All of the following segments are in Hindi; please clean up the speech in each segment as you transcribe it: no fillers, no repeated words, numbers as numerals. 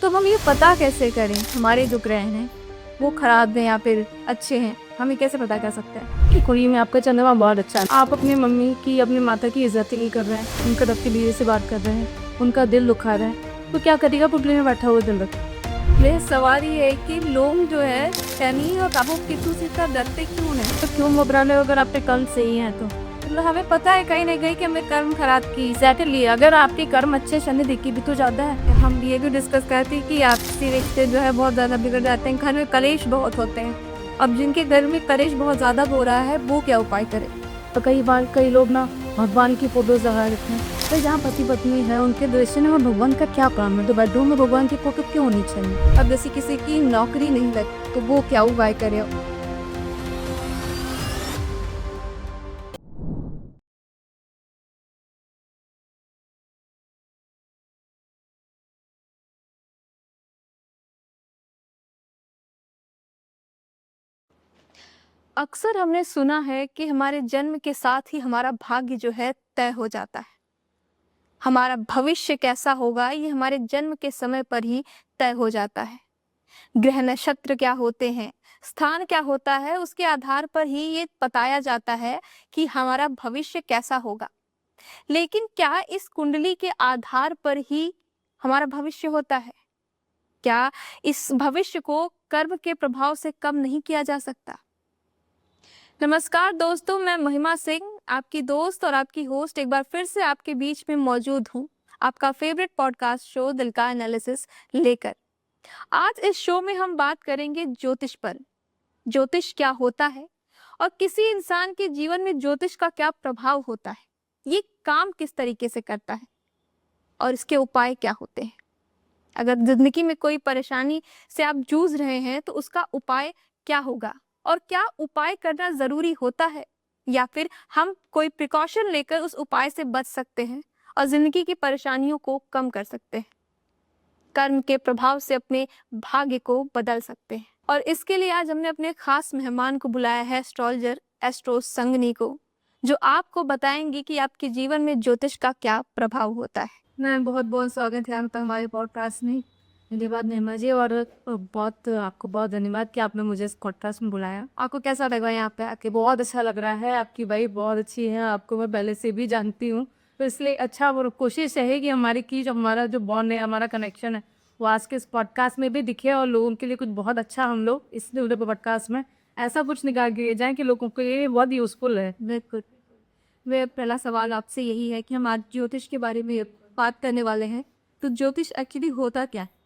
तो हम ये पता कैसे करें हमारे जो ग्रह हैं वो खराब हैं या फिर अच्छे हैं, हम ये कैसे पता कर सकते हैं? कि कुंडली में आपका चंद्रमा बहुत अच्छा है। आप अपनी मम्मी की, अपनी माता की इज्जत ही नहीं कर रहे हैं, उनका रखते धीरे से बात कर रहे हैं, उनका दिल दुखा रहे हैं, तो क्या करेगा कुंडली में बैठा हुआ दिन भर? मेरा सवाल ये है कि लोग जो है शनि और राहु केतु से इतना डरते क्यों हैं? तो क्यों घबरा रहे हो अगर आपके कर्म सही हैं तो? मतलब हमें पता है कहीं ना कहीं कि हमें कर्म खराब की। एग्जैक्टली, अगर आपके कर्म अच्छे, शनि दिखी भी तो ज्यादा है। हम ये भी डिस्कस करते हैं कि आपसी रिश्ते जो है बहुत ज़्यादा बिगड़ जाते हैं, घर में कलेश बहुत होते हैं। अब जिनके घर में कलेश बहुत ज़्यादा हो रहा है वो क्या उपाय करें? तो कई बार कई लोग ना भगवान की फोटोज लगा रखते हैं, तो जहाँ पति पत्नी है उनके दृष्टि में भगवान का क्या काम है, तो बेडरूम में भगवान की फोटो क्यों होनी चाहिए? अब जैसे किसी की नौकरी नहीं लगी तो वो क्या उपाय करे? अक्सर हमने सुना है कि हमारे जन्म के साथ ही हमारा भाग्य जो है तय हो जाता है। हमारा भविष्य कैसा होगा ये हमारे जन्म के समय पर ही तय हो जाता है। ग्रह नक्षत्र क्या होते हैं, स्थान क्या होता है, उसके आधार पर ही ये बताया जाता है कि हमारा भविष्य कैसा होगा। लेकिन क्या इस कुंडली के आधार पर ही हमारा भविष्य होता है? क्या इस भविष्य को कर्म के प्रभाव से कम नहीं किया जा सकता? नमस्कार दोस्तों, मैं महिमा सिंह, आपकी दोस्त और आपकी होस्ट, एक बार फिर से आपके बीच में मौजूद हूँ, आपका फेवरेट पॉडकास्ट शो दिल का एनालिसिस लेकर। आज इस शो में हम बात करेंगे ज्योतिष पर। ज्योतिष क्या होता है और किसी इंसान के जीवन में ज्योतिष का क्या प्रभाव होता है, ये काम किस तरीके से करता है और इसके उपाय क्या होते हैं। अगर जिंदगी में कोई परेशानी से आप जूझ रहे हैं तो उसका उपाय क्या होगा और क्या उपाय करना जरूरी होता है या फिर हम कोई प्रिकॉशन लेकर उस उपाय से बच सकते हैं और जिंदगी की परेशानियों को कम कर सकते हैं, कर्म के प्रभाव से अपने भाग्य को बदल सकते हैं। और इसके लिए आज हमने अपने खास मेहमान को बुलाया है, एस्ट्रोलॉजर एस्ट्रो संगनी को, जो आपको बताएंगी कि आपके जीवन में ज्योतिष का क्या प्रभाव होता है। मैं बहुत बहुत स्वागत है आपका हमारे पॉडकास्ट में। धन्यवाद महिमा जी, और आपको बहुत धन्यवाद कि आपने मुझे इस पॉडकास्ट में बुलाया। आपको कैसा लगा यहाँ पे आके? बहुत अच्छा लग रहा है, आपकी वाइफ बहुत अच्छी है, आपको मैं पहले से भी जानती हूँ, तो इसलिए अच्छा वो कोशिश है कि हमारा जो बॉन्ड है, हमारा कनेक्शन है, वो आज के इस पॉडकास्ट में भी दिखे और लोगों के लिए कुछ बहुत अच्छा हम लोग इस पॉडकास्ट में ऐसा कुछ निकाल के जाए कि लोगों के लिए बहुत यूजफुल है। बिल्कुल। वे पहला सवाल आपसे यही है कि हम आज ज्योतिष के बारे में बात करने वाले हैं, तो ज्योतिष एक्चुअली होता क्या है?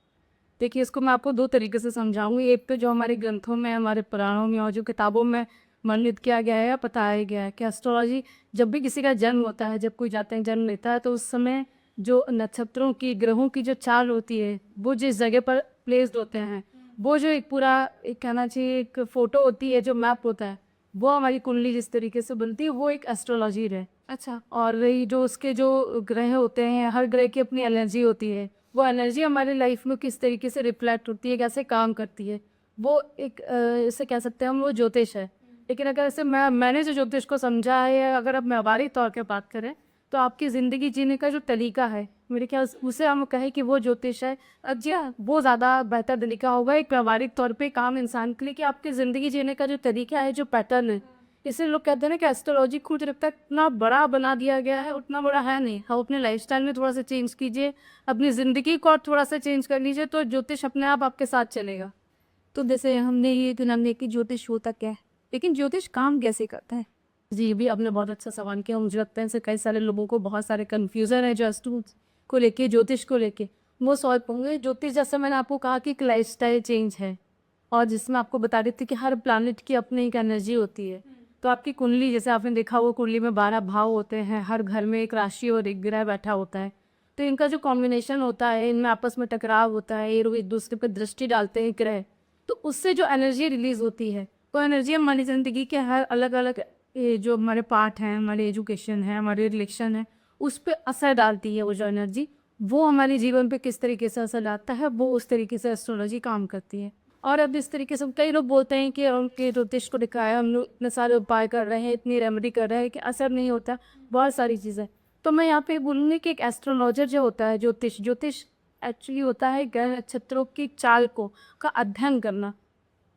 देखिए, इसको मैं आपको दो तरीके से समझाऊंगी। एक तो जो हमारे ग्रंथों में, हमारे पुराणों में और जो किताबों में वर्णित किया गया है या बताया गया है कि एस्ट्रोलॉजी, जब भी किसी का जन्म होता है, जब कोई जातक जन्म लेता है, तो उस समय जो नक्षत्रों की, ग्रहों की जो चाल होती है, वो जिस जगह पर प्लेस्ड होते हैं, वो जो एक पूरा, एक कहना चाहिए, एक फोटो होती है, जो मैप होता है, वो हमारी कुंडली जिस तरीके से बनती है, वो एक एस्ट्रोलॉजी है। अच्छा। और रही जो उसके जो ग्रह होते हैं, हर ग्रह की अपनी एनर्जी होती है, वो एनर्जी हमारी लाइफ में किस तरीके से रिफ्लेक्ट होती है, कैसे काम करती है, वो एक इसे कह सकते हैं हम, वो ज्योतिष है। लेकिन अगर ऐसे मैंने जो ज्योतिष को समझा है, अगर अब व्यावहारिक तौर पे बात करें, तो आपकी ज़िंदगी जीने का जो तरीका है, मेरे ख्याल से उसे हम कहें कि वो ज्योतिष है। अब जी हाँ, वो ज़्यादा बेहतर तरीका होगा एक व्यावहारिक तौर पे काम इंसान के लिए, कि आपकी ज़िंदगी जीने का जो तरीका है, जो पैटर्न है। इसलिए लोग कहते हैं ना कि एस्ट्रोलॉजी को जब तक इतना बड़ा बना दिया गया है, उतना बड़ा है नहीं। हम अपने लाइफस्टाइल में थोड़ा सा चेंज कीजिए, अपनी ज़िंदगी को और थोड़ा सा चेंज कर लीजिए, तो ज्योतिष अपने आप आपके साथ चलेगा। तो जैसे हमने ये तो हमने कि ज्योतिष होता क्या है, लेकिन ज्योतिष काम कैसे करता है? जी, भी आपने बहुत अच्छा सवाल किया। मुझे लगता है इससे कई सारे लोगों को बहुत सारे कन्फ्यूज़न है जो एस्ट्रो को लेके, ज्योतिष को लेके, वो सॉल्व होंगे। ज्योतिष, जैसे मैंने आपको कहा कि एक लाइफस्टाइल चेंज है, और जिसमें आपको बता रही थी कि हर प्लानिट की अपनी एक एनर्जी होती है। तो आपकी कुंडली, जैसे आपने देखा, वो कुंडली में 12 भाव होते हैं, हर घर में एक राशि और एक ग्रह बैठा होता है। तो इनका जो कॉम्बिनेशन होता है, इनमें आपस में टकराव होता है, ये लोग एक दूसरे पर दृष्टि डालते हैं ग्रह, तो उससे जो एनर्जी रिलीज होती है, वो एनर्जी हमारी ज़िंदगी के हर अलग अलग जो हमारे पार्ट हैं, हमारे एजुकेशन है, हमारे रिलेशन है, उस पर असर डालती है। वो जो एनर्जी, वो हमारे जीवन पे किस तरीके से असर डालता है, वो उस तरीके से एस्ट्रोलॉजी काम करती है। और अब इस तरीके से कई लोग बोलते हैं कि उनके ज्योतिष को दिखाया, हम लोग इतने सारे उपाय कर रहे हैं, इतनी रेमेडी कर रहे हैं कि असर नहीं होता, बहुत सारी चीज़ें। तो मैं यहाँ पे बोलूँगी कि एक एस्ट्रोलॉजर जो होता है, ज्योतिष एक्चुअली होता है ग्रह नक्षत्रों की चाल को का अध्ययन करना।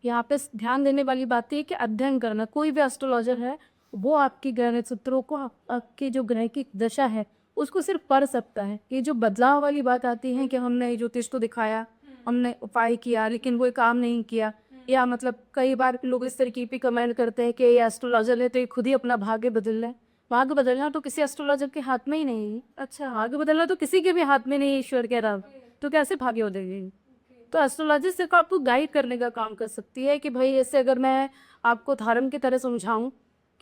यहाँ पे ध्यान देने वाली बात है कि अध्ययन करना। कोई भी एस्ट्रोलॉजर है वो आपकी ग्रह नक्षत्रों को आपके जो ग्रह की दशा है उसको सिर्फ पढ़ सकता है। ये जो बदलाव वाली बात आती है कि हमने ज्योतिष को दिखाया, हमने उपाय किया लेकिन वो काम नहीं किया, या मतलब कई बार लोग इस तरीके पे कमेंट करते हैं कि ये एस्ट्रोलॉजर है तो ये खुद ही अपना भाग्य बदल रहा है। भाग्य बदलना तो किसी एस्ट्रोलॉजर के हाथ में ही नहीं है। अच्छा, भाग्य बदलना तो किसी के भी हाथ में नहीं है, ईश्वर के अलावा, तो कैसे भाग्य बदलेगी? तो एस्ट्रोलॉजी सिर्फ आपको गाइड करने का काम कर सकती है कि भाई ऐसे अगर मैं आपको धर्म की तरह समझाऊं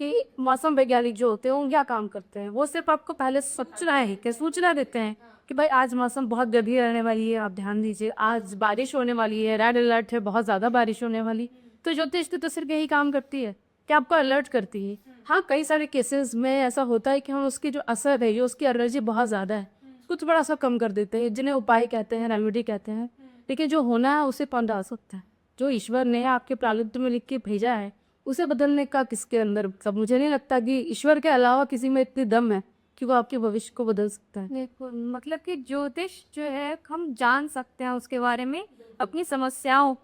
कि मौसम वैज्ञानिक जो होते हैं वो क्या काम करते हैं, वो सिर्फ आपको पहले सोचना है कि सूचना देते हैं कि भाई आज मौसम बहुत गर्मी रहने वाली है, आप ध्यान दीजिए, आज बारिश होने वाली है, रेड अलर्ट है, बहुत ज़्यादा बारिश होने वाली। तो ज्योतिष तो सिर्फ यही काम करती है कि आपको अलर्ट करती है। हाँ, कई सारे केसेस में ऐसा होता है कि हम उसकी जो असर है, जो उसकी एनर्जी बहुत ज़्यादा है, उसको थोड़ा सा कम कर देते हैं, जिन्हें उपाय कहते हैं, रेमेडी कहते हैं। लेकिन जो होना है उसे कौन डाल सकता है? जो ईश्वर ने आपके प्रारब्ध में लिख के भेजा है उसे बदलने का किसके अंदर, सब मुझे नहीं लगता कि ईश्वर के अलावा किसी में इतनी दम है कि वो आपके भविष्य को बदल सकता है। बिल्कुल, मतलब कि ज्योतिष जो है हम जान सकते हैं उसके बारे में, अपनी समस्याओं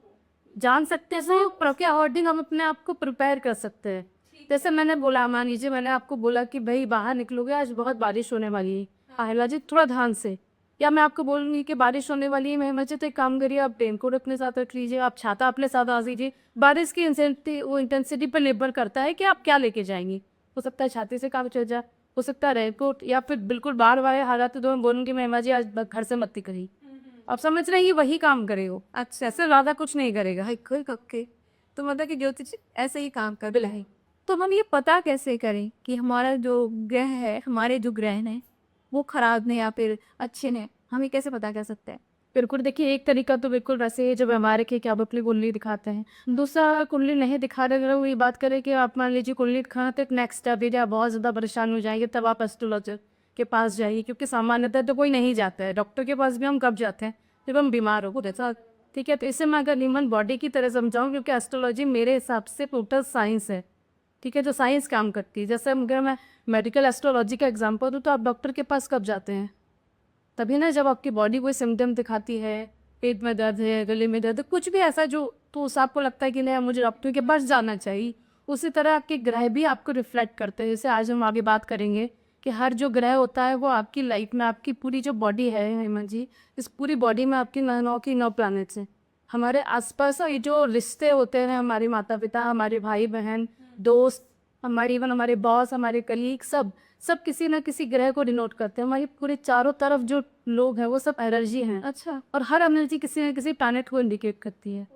जान सकते हैं, सो के अकॉर्डिंग हम अपने आप को प्रिपेयर कर सकते हैं। जैसे मैंने बोला, मान लीजिए मैंने आपको बोला कि भाई बाहर निकलोगे आज बहुत बारिश होने वाली है, आहिला जी थोड़ा ध्यान से, या मैं आपको बोलूँगी कि बारिश होने वाली है मैं तो एक काम करिए, आप रेनकोट अपने साथ रख लीजिए, आप छाता अपने साथ आ दीजिए। बारिश की इंटेंसिटी पर निर्भर करता है कि आप क्या लेके जाएंगी। हो सकता है छाते से काम चल जाए, हो सकता है रेनकोट, या फिर बिल्कुल बाहर वाले हालात तो मैं बोलूँगी महिमा जी आज घर से मत निकलिए। आप समझ रहे हैं, ये वही काम करेगा। अच्छा, ऐसे ज़्यादा कुछ नहीं करेगा। ओके, तो मतलब कि ज्योतिष ऐसे ही काम कर है। तो हम ये पता कैसे करें कि हमारा जो ग्रह है, हमारे जो ग्रह हैं वो खराब ने या फिर अच्छे ने, हम ये कैसे पता कर सकते हैं? बिल्कुल, देखिए एक तरीका तो बिल्कुल वैसे है जब हमारे के क्या आप अपनी कुंडली दिखाते हैं। दूसरा, कुंडली नहीं दिखा रहे, अगर वो ये बात करें कि आप मान लीजिए कुंडली दिखाना तो एक नेक्स्ट स्टेप है, आप बहुत ज़्यादा परेशान हो जाएंगे तब आप एस्ट्रोलॉजर के पास जाइए, क्योंकि सामान्यतः तो कोई नहीं जाता है। डॉक्टर के पास भी हम कब जाते हैं? जब हम बीमार हो जैसा। ठीक है, तो इसे मैं अगर ह्यूमन बॉडी की तरह समझाऊँ, क्योंकि एस्ट्रोलॉजी मेरे हिसाब से टोटल साइंस है। ठीक है, जो साइंस काम करती है। जैसे अगर मैं मेडिकल एस्ट्रोलॉजी का एग्जांपल दूँ तो आप डॉक्टर के पास कब जाते हैं? तभी ना जब आपकी बॉडी कोई सिम्टम दिखाती है, पेट में दर्द है, गले में दर्द है, कुछ भी ऐसा जो तो उस आपको लगता है कि नहीं मुझे डॉक्टर के पास जाना चाहिए। उसी तरह आपके ग्रह भी आपको रिफ्लेक्ट करते हैं। जैसे आज हम आगे बात करेंगे कि हर जो ग्रह होता है वो आपकी लाइफ में, आपकी पूरी जो बॉडी है हेमंत जी, इस पूरी बॉडी में आपकी 9 प्लैनेट्स हैं। हमारे आसपास ये जो रिश्ते होते हैं, हमारे माता पिता, हमारे भाई बहन, दोस्त, हमारे इवन हमारे बॉस, हमारे कलीग, सब किसी ना किसी ग्रह को डिनोट करते हैं। हमारी पूरे चारों तरफ जो लोग हैं वो सब एनर्जी हैं। अच्छा, और हर एनर्जी किसी न किसी प्लैनेट को इंडिकेट करती है।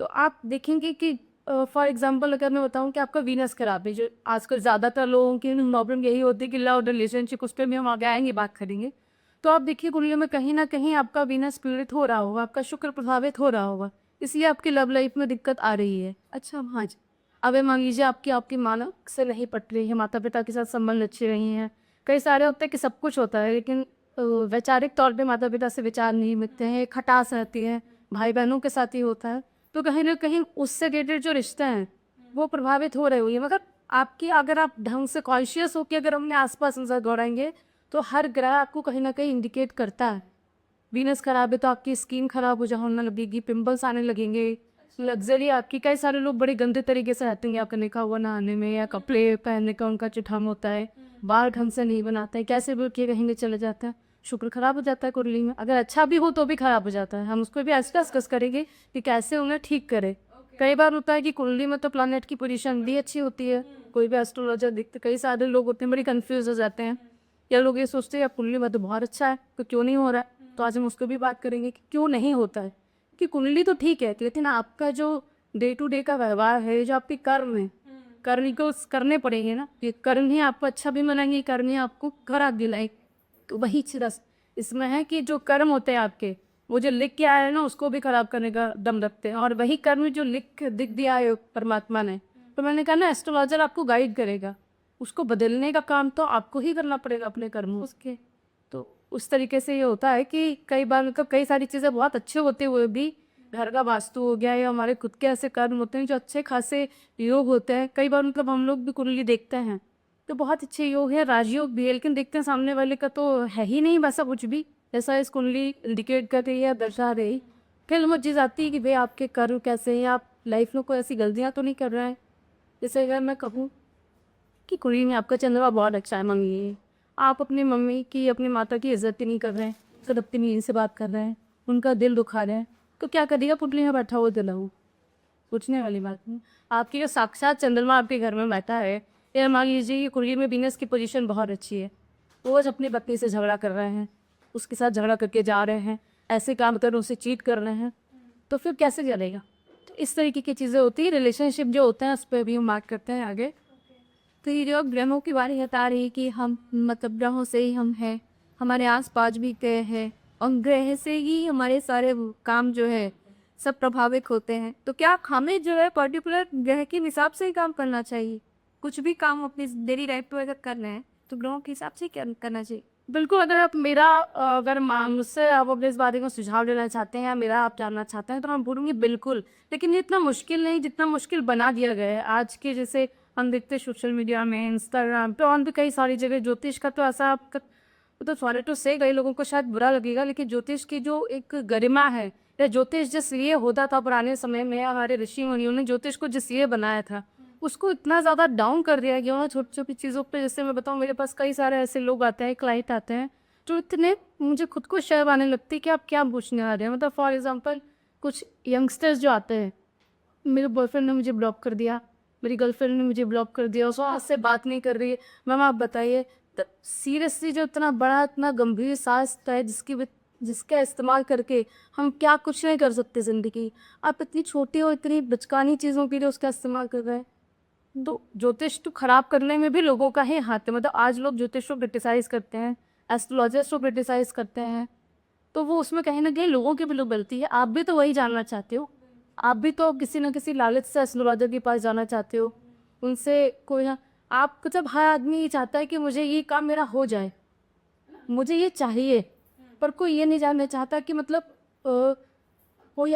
तो आप देखेंगे कि फॉर एग्जांपल अगर मैं बताऊं कि आपका वीनस खराब है, जो आजकल ज़्यादातर लोगों की प्रॉब्लम यही होती है कि लव रिलेशनशिप, उस पर भी हम आगे आएंगे, बात करेंगे। तो आप देखिए कुंडली में कहीं ना कहीं आपका वीनस पीड़ित हो रहा होगा, आपका शुक्र प्रभावित हो रहा होगा, इसलिए आपकी लव लाइफ में दिक्कत आ रही है। अच्छा, हाँ जी। अब ये मान लीजिए आपकी आपकी मानव से नहीं पट रही है, माता पिता के साथ संबंध अच्छे नहीं हैं। कई सारे होते हैं कि सब कुछ होता है लेकिन वैचारिक तौर पे माता पिता से विचार नहीं मिलते हैं, खटास रहती है, भाई बहनों के साथ ही होता है। तो कहीं ना कहीं उससे रिलेटेड जो रिश्ते हैं वो प्रभावित हो रहे हुए हैं। मगर आपकी अगर आप ढंग से कॉन्शियस होकर अगर अपने आसपास नजर दौड़ाएंगे तो हर ग्रह आपको कहीं ना कहीं इंडिकेट करता है। वीनस खराब है तो आपकी स्किन खराब हो जाने लगेगी, पिंपल्स आने लगेंगे, लग्जरी आपकी, कई सारे लोग बड़े गंदे तरीके से रहते हैं, आपका लिखा हुआ नहाने में या कपड़े पहनने का उनका चिठाम होता है, बाल ढंग से नहीं बनाते हैं, कैसे भी किए कहीं चले जाता है, शुक्र खराब हो जाता है कुंडली में। अगर अच्छा भी हो तो भी खराब हो जाता है। हम उसको भी ऐसे डिस्कस करेंगे कि कैसे उन्हें ठीक करे। कई बार होता है कि कुंडली में तो प्लानेट की पोजीशन भी अच्छी होती है, कोई भी एस्ट्रोलॉजर दिखते, कई सारे लोग होते हैं बड़े कंफ्यूज हो जाते हैं, या लोग ये सोचते हैं कुंडली में तो बहुत अच्छा है तो क्यों नहीं हो रहा है। तो आज हम उसको भी बात करेंगे कि क्यों नहीं होता है। कि कुंडली तो ठीक है लेकिन आपका जो डे टू डे का व्यवहार है, जो आपके कर्म है, कर्म को करने पड़ेंगे ना, ये कर्म ही आपको अच्छा भी मिलेंगे, कर्म ही आपको खराब दिलाएंगे। तो वही चीज इसमें है कि जो कर्म होते हैं आपके, वो जो लिख के आए हैं ना उसको भी खराब करने का दम रखते हैं, और वही कर्म जो लिख दिख दिया है परमात्मा ने, तो मैंने कहा ना एस्ट्रोलॉजर आपको गाइड करेगा, उसको बदलने का काम तो आपको ही करना पड़ेगा अपने कर्मों उसके। तो उस तरीके से ये होता है कि कई बार मतलब कई सारी चीज़ें बहुत अच्छे होते हुए भी, घर का वास्तु हो गया या हमारे खुद के ऐसे कर्म होते हैं जो अच्छे खासे योग होते हैं। कई बार मतलब हम लोग भी कुंडली देखते हैं तो बहुत अच्छे योग है, राजयोग भी है, लेकिन देखते हैं सामने वाले का तो है ही नहीं वैसा कुछ भी, जैसा इस कुंडली इंडिकेट कर रही है, दर्शा रही, फिर वो चीज़ आती है कि भाई आपके कर्म कैसे हैं, आप लाइफ में कोई ऐसी गलतियाँ तो नहीं कर रहे हैं। जैसे अगर मैं कहूँ कि कुंडली में आपका चंद्रमा बहुत अच्छा है मम्मी, आप अपनी मम्मी की, अपनी माता की इज्जत ही नहीं कर रहे हैं, सिर्फ अपनी मीन से बात कर रहे हैं, उनका दिल दुखा रहे हैं, तो क्या करिएगा कुंडली में बैठा हुआ दिला हूँ, पूछने वाली बात नहीं। आपकी जो साक्षात चंद्रमा आपके घर में बैठा है, या मान लीजिए कि कुंडली में वीनस की पोजीशन बहुत अच्छी है, रोज अपनी पत्नी से झगड़ा कर रहे हैं, उसके साथ झगड़ा करके जा रहे हैं, ऐसे काम कर उसे चीट कर रहे हैं, तो फिर कैसे चलेगा। तो इस तरीके की चीज़ें होती है, रिलेशनशिप जो होते हैं उस पर भी हम बात करते हैं आगे। तो ये जो ग्रहों की बारी बता रही कि हम मतलब ग्रहों से ही हम हैं, हमारे आस-पास भी ग्रह हैं और ग्रह से ही हमारे सारे काम जो है सब प्रभावित होते हैं। तो क्या हमें जो है पर्टिकुलर ग्रह के हिसाब से ही काम करना चाहिए? कुछ भी काम अपनी डेली लाइफ में अगर कर रहे हैं तो ग्रहों के हिसाब से ही करना चाहिए? बिल्कुल, अगर आप मेरा अगर मुझसे आप अपने इस बारे में सुझाव लेना चाहते हैं या मेरा आप जानना चाहते हैं तो मैं बोलूँगी बिल्कुल, लेकिन ये इतना मुश्किल नहीं जितना मुश्किल बना दिया गया है आज के, जैसे हम देखते हैं सोशल मीडिया में, इंस्टाग्राम पे और भी कई सारी जगह ज्योतिष का तो ऐसा आपका, तो सॉरी टू से कई लोगों को शायद बुरा लगेगा, लेकिन ज्योतिष की जो एक गरिमा है, या ज्योतिष जिस लिए होता था पुराने समय में, हमारे ऋषि मुनियों ने ज्योतिष को जिस लिए बनाया था, उसको इतना ज़्यादा डाउन कर दिया गया है छोटी छोटी चीज़ों पे। जैसे मैं बताऊँ, मेरे पास कई सारे ऐसे लोग आते हैं, क्लाइंट आते हैं, जो इतने मुझे खुद को शर्म आने लगती है कि आप क्या पूछने आ रहे हैं। मतलब फॉर एग्जांपल कुछ यंगस्टर्स जो आते हैं, मेरे बॉयफ्रेंड ने मुझे ब्लॉक कर दिया, मेरी गर्लफ्रेंड ने मुझे ब्लॉक कर दिया, उसको आज से बात नहीं कर रही है, मैम आप बताइए। सीरियसली जो इतना बड़ा, इतना गंभीर शास्त्र है जिसका इस्तेमाल करके हम क्या कुछ नहीं कर सकते ज़िंदगी, आप इतनी छोटी और इतनी बचकानी चीज़ों के लिए उसका इस्तेमाल कर रहे हैं। तो ज्योतिष तो खराब करने में भी लोगों का ही हाथ है। मतलब आज लोग ज्योतिष को क्रिटिसाइज करते हैं, एस्ट्रोलॉजर्स को क्रिटिसाइज करते हैं, तो वो उसमें कहीं ना कहीं लोगों की भी लोग गलती है। आप भी तो वही जानना चाहते हो, आप भी तो किसी न किसी लालच से एस्ट्रोलॉजर के पास जाना चाहते हो, उनसे कोई आप जब हर आदमी ये चाहता है कि मुझे ये काम मेरा हो जाए, मुझे ये चाहिए, पर कोई ये नहीं जानना चाहता कि मतलब कोई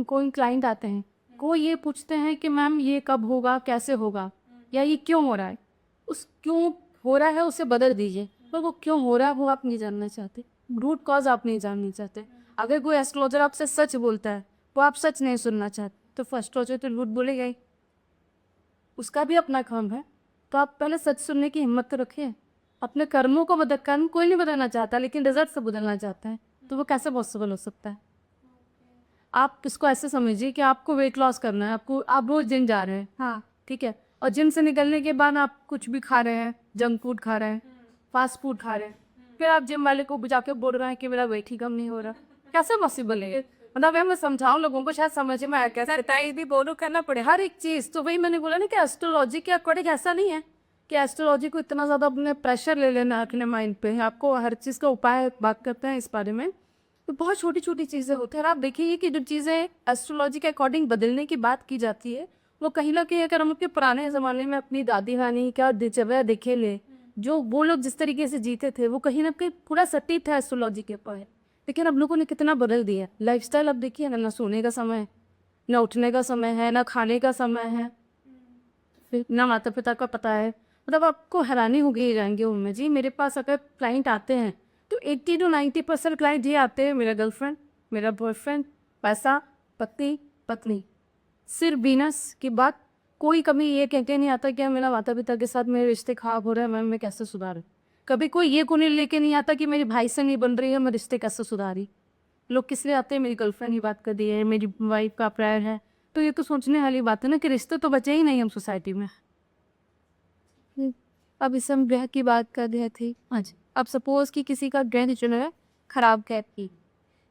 कोई क्लाइंट आते हैं, कोई ये पूछते हैं कि मैम ये कब होगा, कैसे होगा, या ये क्यों हो रहा है। उस क्यों हो रहा है उसे बदल दीजिए, पर वो क्यों हो रहा है वो आप नहीं जानना चाहते, रूट कॉज आप नहीं जानना चाहते। अगर कोई एस्ट्रोलॉजर आपसे सच बोलता है वो आप सच नहीं सुनना चाहते, तो फर्स्ट एस्ट्रोलॉजर तो झूठ बोलेगा ही, उसका भी अपना काम है। तो आप पहले सच सुनने की हिम्मत तो रखिए। अपने कर्मों को बदल, कर्म कोई नहीं बदलना चाहता, लेकिन रिजल्ट से बदलना चाहता है, तो वो कैसे पॉसिबल हो सकता है। आप इसको ऐसे समझिए कि आपको वेट लॉस करना है, आप रोज जिम जा रहे हैं, हाँ ठीक है, और जिम से निकलने के बाद आप कुछ भी खा रहे हैं, जंक फूड खा रहे हैं, फास्ट फूड खा रहे हैं, फिर आप जिम वाले को जाके बोल रहे हैं कि मेरा वेट ही कम नहीं हो रहा, कैसे पॉसिबल है। मतलब मैं समझाऊं लोगों को, शायद समझ में आया कैसे बताइए भी बोलो करना पड़े हर एक चीज़। तो वही मैंने बोला ना कि एस्ट्रोलॉजी के अकॉर्डिंग ऐसा नहीं है कि एस्ट्रोलॉजी को इतना ज़्यादा अपने प्रेशर ले लेना अपने माइंड पे। आपको हर चीज़ का उपाय बात करते हैं इस बारे में, तो बहुत छोटी छोटी चीज़ें होती हैं। और आप देखिए कि जो चीज़ें एस्ट्रोलॉजी के अकॉर्डिंग बदलने की बात की जाती है, वो कहीं ना कहीं अगर हम अपने पुराने ज़माने में अपनी दादी नानी क्या दिनचर्या देखे ले, जो वो लोग जिस तरीके से जीते थे, वो कहीं ना कहीं पूरा सटीक था एस्ट्रोलॉजी के ऊपर। लेकिन अब लोगों ने कितना बदल दिया लाइफस्टाइल। अब देखिए ना सोने का समय है, ना उठने का समय है, ना खाने का समय है, फिर ना माता पिता का पता है। मतलब आपको हैरानी हो गई जाएंगे उनमें। जी मेरे पास अगर क्लाइंट आते हैं तो 80 to 90% क्लाइंट ये आते हैं, मेरा गर्लफ्रेंड, मेरा बॉयफ्रेंड, पैसा, पति, पत्नी, सिर्फ वीनस की बात। कोई कभी ये कहते नहीं आता कि मेरा माता पिता के साथ मेरे रिश्ते खराब हो रहे हैं, मैं कैसे सुधारूं। कभी कोई ये कोने लेके नहीं आता कि मेरे भाई से नहीं बन रही है, मैं रिश्ते कैसे सुधारी। लोग किस लिए आते हैं, मेरी गर्लफ्रेंड ही बात कर दी है, मेरी वाइफ का प्यार है। तो ये तो सोचने वाली बात है ना कि रिश्ते तो बचे ही नहीं हम सोसाइटी में। अब इस हम ग्रह की बात कर रहे थे। हाँ जी, अब सपोज कि किसी का ग्रह जो है खराब ग्रह की,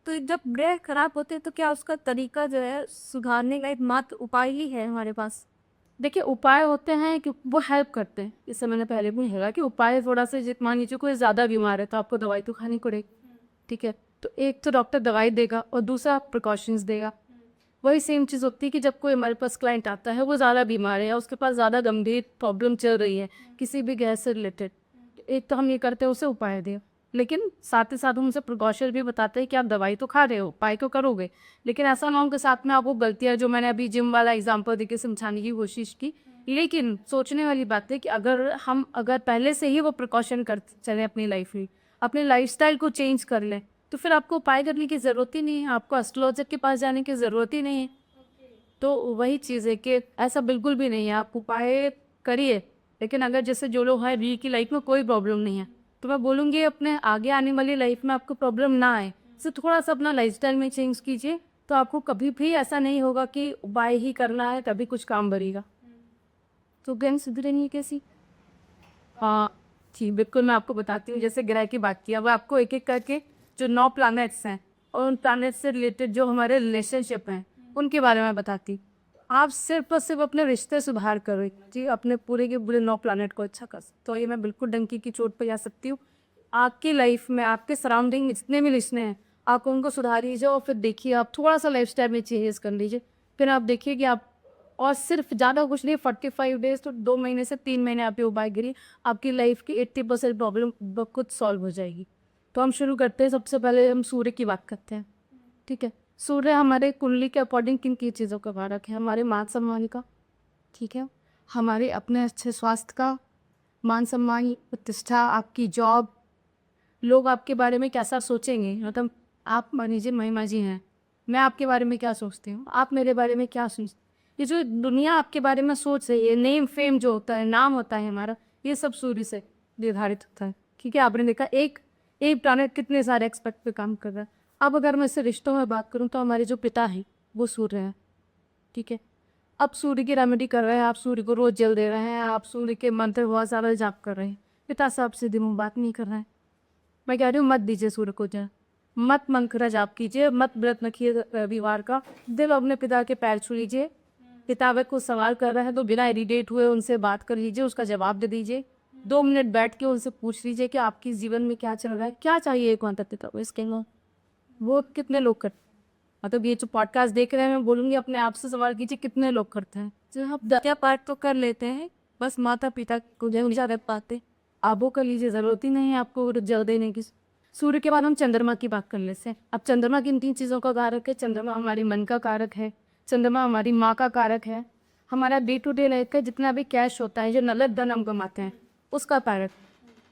तो जब ग्रह खराब होते हैं तो क्या उसका तरीका जो है सुधारने का एकमात्र उपाय ही है हमारे पास? देखिए उपाय होते हैं कि वो हेल्प करते हैं। जैसे मैंने पहले भी कहा कि उपाय थोड़ा सा, मान लीजिए कोई ज़्यादा बीमार है तो आपको दवाई तो खानी पड़ेगी, ठीक है। तो एक तो डॉक्टर दवाई देगा और दूसरा प्रिकॉशंस देगा। वही सेम चीज़ होती है कि जब कोई हमारे पास क्लाइंट आता है, वो ज़्यादा बीमार है या उसके पास ज़्यादा गंभीर प्रॉब्लम चल रही है किसी भी गैस से रिलेटेड, एक तो हम ये करते हैं उसे उपाय दें, लेकिन साथ ही साथ हम उसे प्रिकॉशन भी बताते हैं कि आप दवाई तो खा रहे हो, उपाय तो करोगे, लेकिन ऐसा ना हो कि साथ में आप वो गलतियाँ जो मैंने अभी जिम वाला एग्जाम्पल देके समझाने की कोशिश की। लेकिन सोचने वाली बात है कि अगर पहले से ही वो प्रिकॉशन कर चले अपनी लाइफ में, अपने लाइफस्टाइल को चेंज कर लें, तो फिर आपको उपाय करने की ज़रूरत ही नहीं है, आपको एस्ट्रोलॉजर के पास जाने की ज़रूरत ही नहीं है। तो वही चीज़ है कि ऐसा बिल्कुल भी नहीं है, आप उपाय करिए, लेकिन अगर जैसे जो लोग हैं जिनकी लाइफ में कोई प्रॉब्लम नहीं है, तो मैं बोलूँगी अपने आगे आने वाली लाइफ में आपको प्रॉब्लम ना आए, तो थोड़ा सा अपना लाइफस्टाइल में चेंज कीजिए, तो आपको कभी भी ऐसा नहीं होगा कि उपाय ही करना है तभी कुछ काम बढ़ेगा। तो गहन सुधरेंगी कैसी? हाँ जी, बिल्कुल मैं आपको बताती हूँ। जैसे ग्रह की बात की, अब आपको एक एक करके जो 9 प्लैनेट्स हैं और उन प्लैनेट से रिलेटेड जो हमारे रिलेशनशिप हैं उनके बारे में बताती हूँ। आप सिर्फ और सिर्फ अपने रिश्ते सुधार करो जी, अपने पूरे के पूरे 9 प्लैनेट को अच्छा कर सकते हो। ये मैं बिल्कुल डंकी की चोट पर जा सकती हूँ। आपकी लाइफ में आपके सराउंडिंग जितने भी रिश्ते हैं, आप उनको सुधारिए और फिर देखिए आप थोड़ा सा लाइफ स्टाइल में चेंजेस कर लीजिए, फिर आप देखिए कि आप, और सिर्फ ज़्यादा कुछ नहीं, 45 डेज तो 2 महीने से 3 महीने आप ये उपाय करिए, आपकी लाइफ की 80% प्रॉब्लम खुद सॉल्व हो जाएगी। तो हम शुरू करते हैं। सबसे पहले हम सूर्य की बात करते हैं, ठीक है। सूर्य हमारे कुंडली के अकॉर्डिंग किन किन चीज़ों का कारक है? हमारे मान सम्मान का, ठीक है, हमारे अपने अच्छे स्वास्थ्य का, मान सम्मान, प्रतिष्ठा, आपकी जॉब, लोग आपके बारे में कैसा सोचेंगे, मतलब आप मान लीजिए महिमा जी हैं, मैं आपके बारे में क्या सोचती हूँ, आप मेरे बारे में क्या सोचते, ये जो दुनिया आपके बारे में सोच रही है, नेम फेम जो होता है, नाम होता है हमारा, ये सब सूर्य से निर्धारित होता है। ठीक है, आपने देखा एक एक प्लानट कितने सारे एक्सपेक्ट पे काम कर रहा है। अब अगर मैं इससे रिश्तों में बात करूँ तो हमारे जो पिता हैं वो सूर्य हैं, ठीक है। अब सूर्य की रेमेडी कर रहे हैं, आप सूर्य को रोज जल दे रहे हैं, आप सूर्य के मंत्र बहुत ज़्यादा जाप कर रहे हैं, पिता साहब से दिन में बात नहीं कर रहे हैं। मैं कह रही हूँ मत दीजिए सूर्य को जल, मत मंत्र जाप कीजिए, मत व्रत रखिए रविवार का, दिल अपने पिता के पैर छू लीजिए। पिता अगर कुछ सवाल कर रहे हैं तो बिना इरिटेट हुए उनसे बात कर लीजिए, उसका जवाब दे दीजिए। 2 मिनट बैठ के उनसे पूछ लीजिए कि आपके जीवन में क्या चल रहा है, क्या चाहिए एक माता पिता को। इसके वो कितने लोग करते हैं, मतलब ये जो पॉडकास्ट देख रहे हैं, मैं बोलूँगी अपने आप से सवाल कीजिए कितने लोग करते हैं। जो आप दया पाठ तो कर लेते हैं, बस माता पिता को जो नहीं रख पाते, आप वो कर लीजिए, ज़रूरत ही नहीं है आपको जल देने की। सूर्य के बाद हम चंद्रमा की बात कर लेते हैं। अब चंद्रमा किन 3 चीज़ों का कारक है? चंद्रमा हमारे मन का कारक है, चंद्रमा हमारी माँ का कारक है, हमारा डे टू डे लाइफ का जितना भी कैश होता है, जो नगद धन हम कमाते हैं, उसका कारक।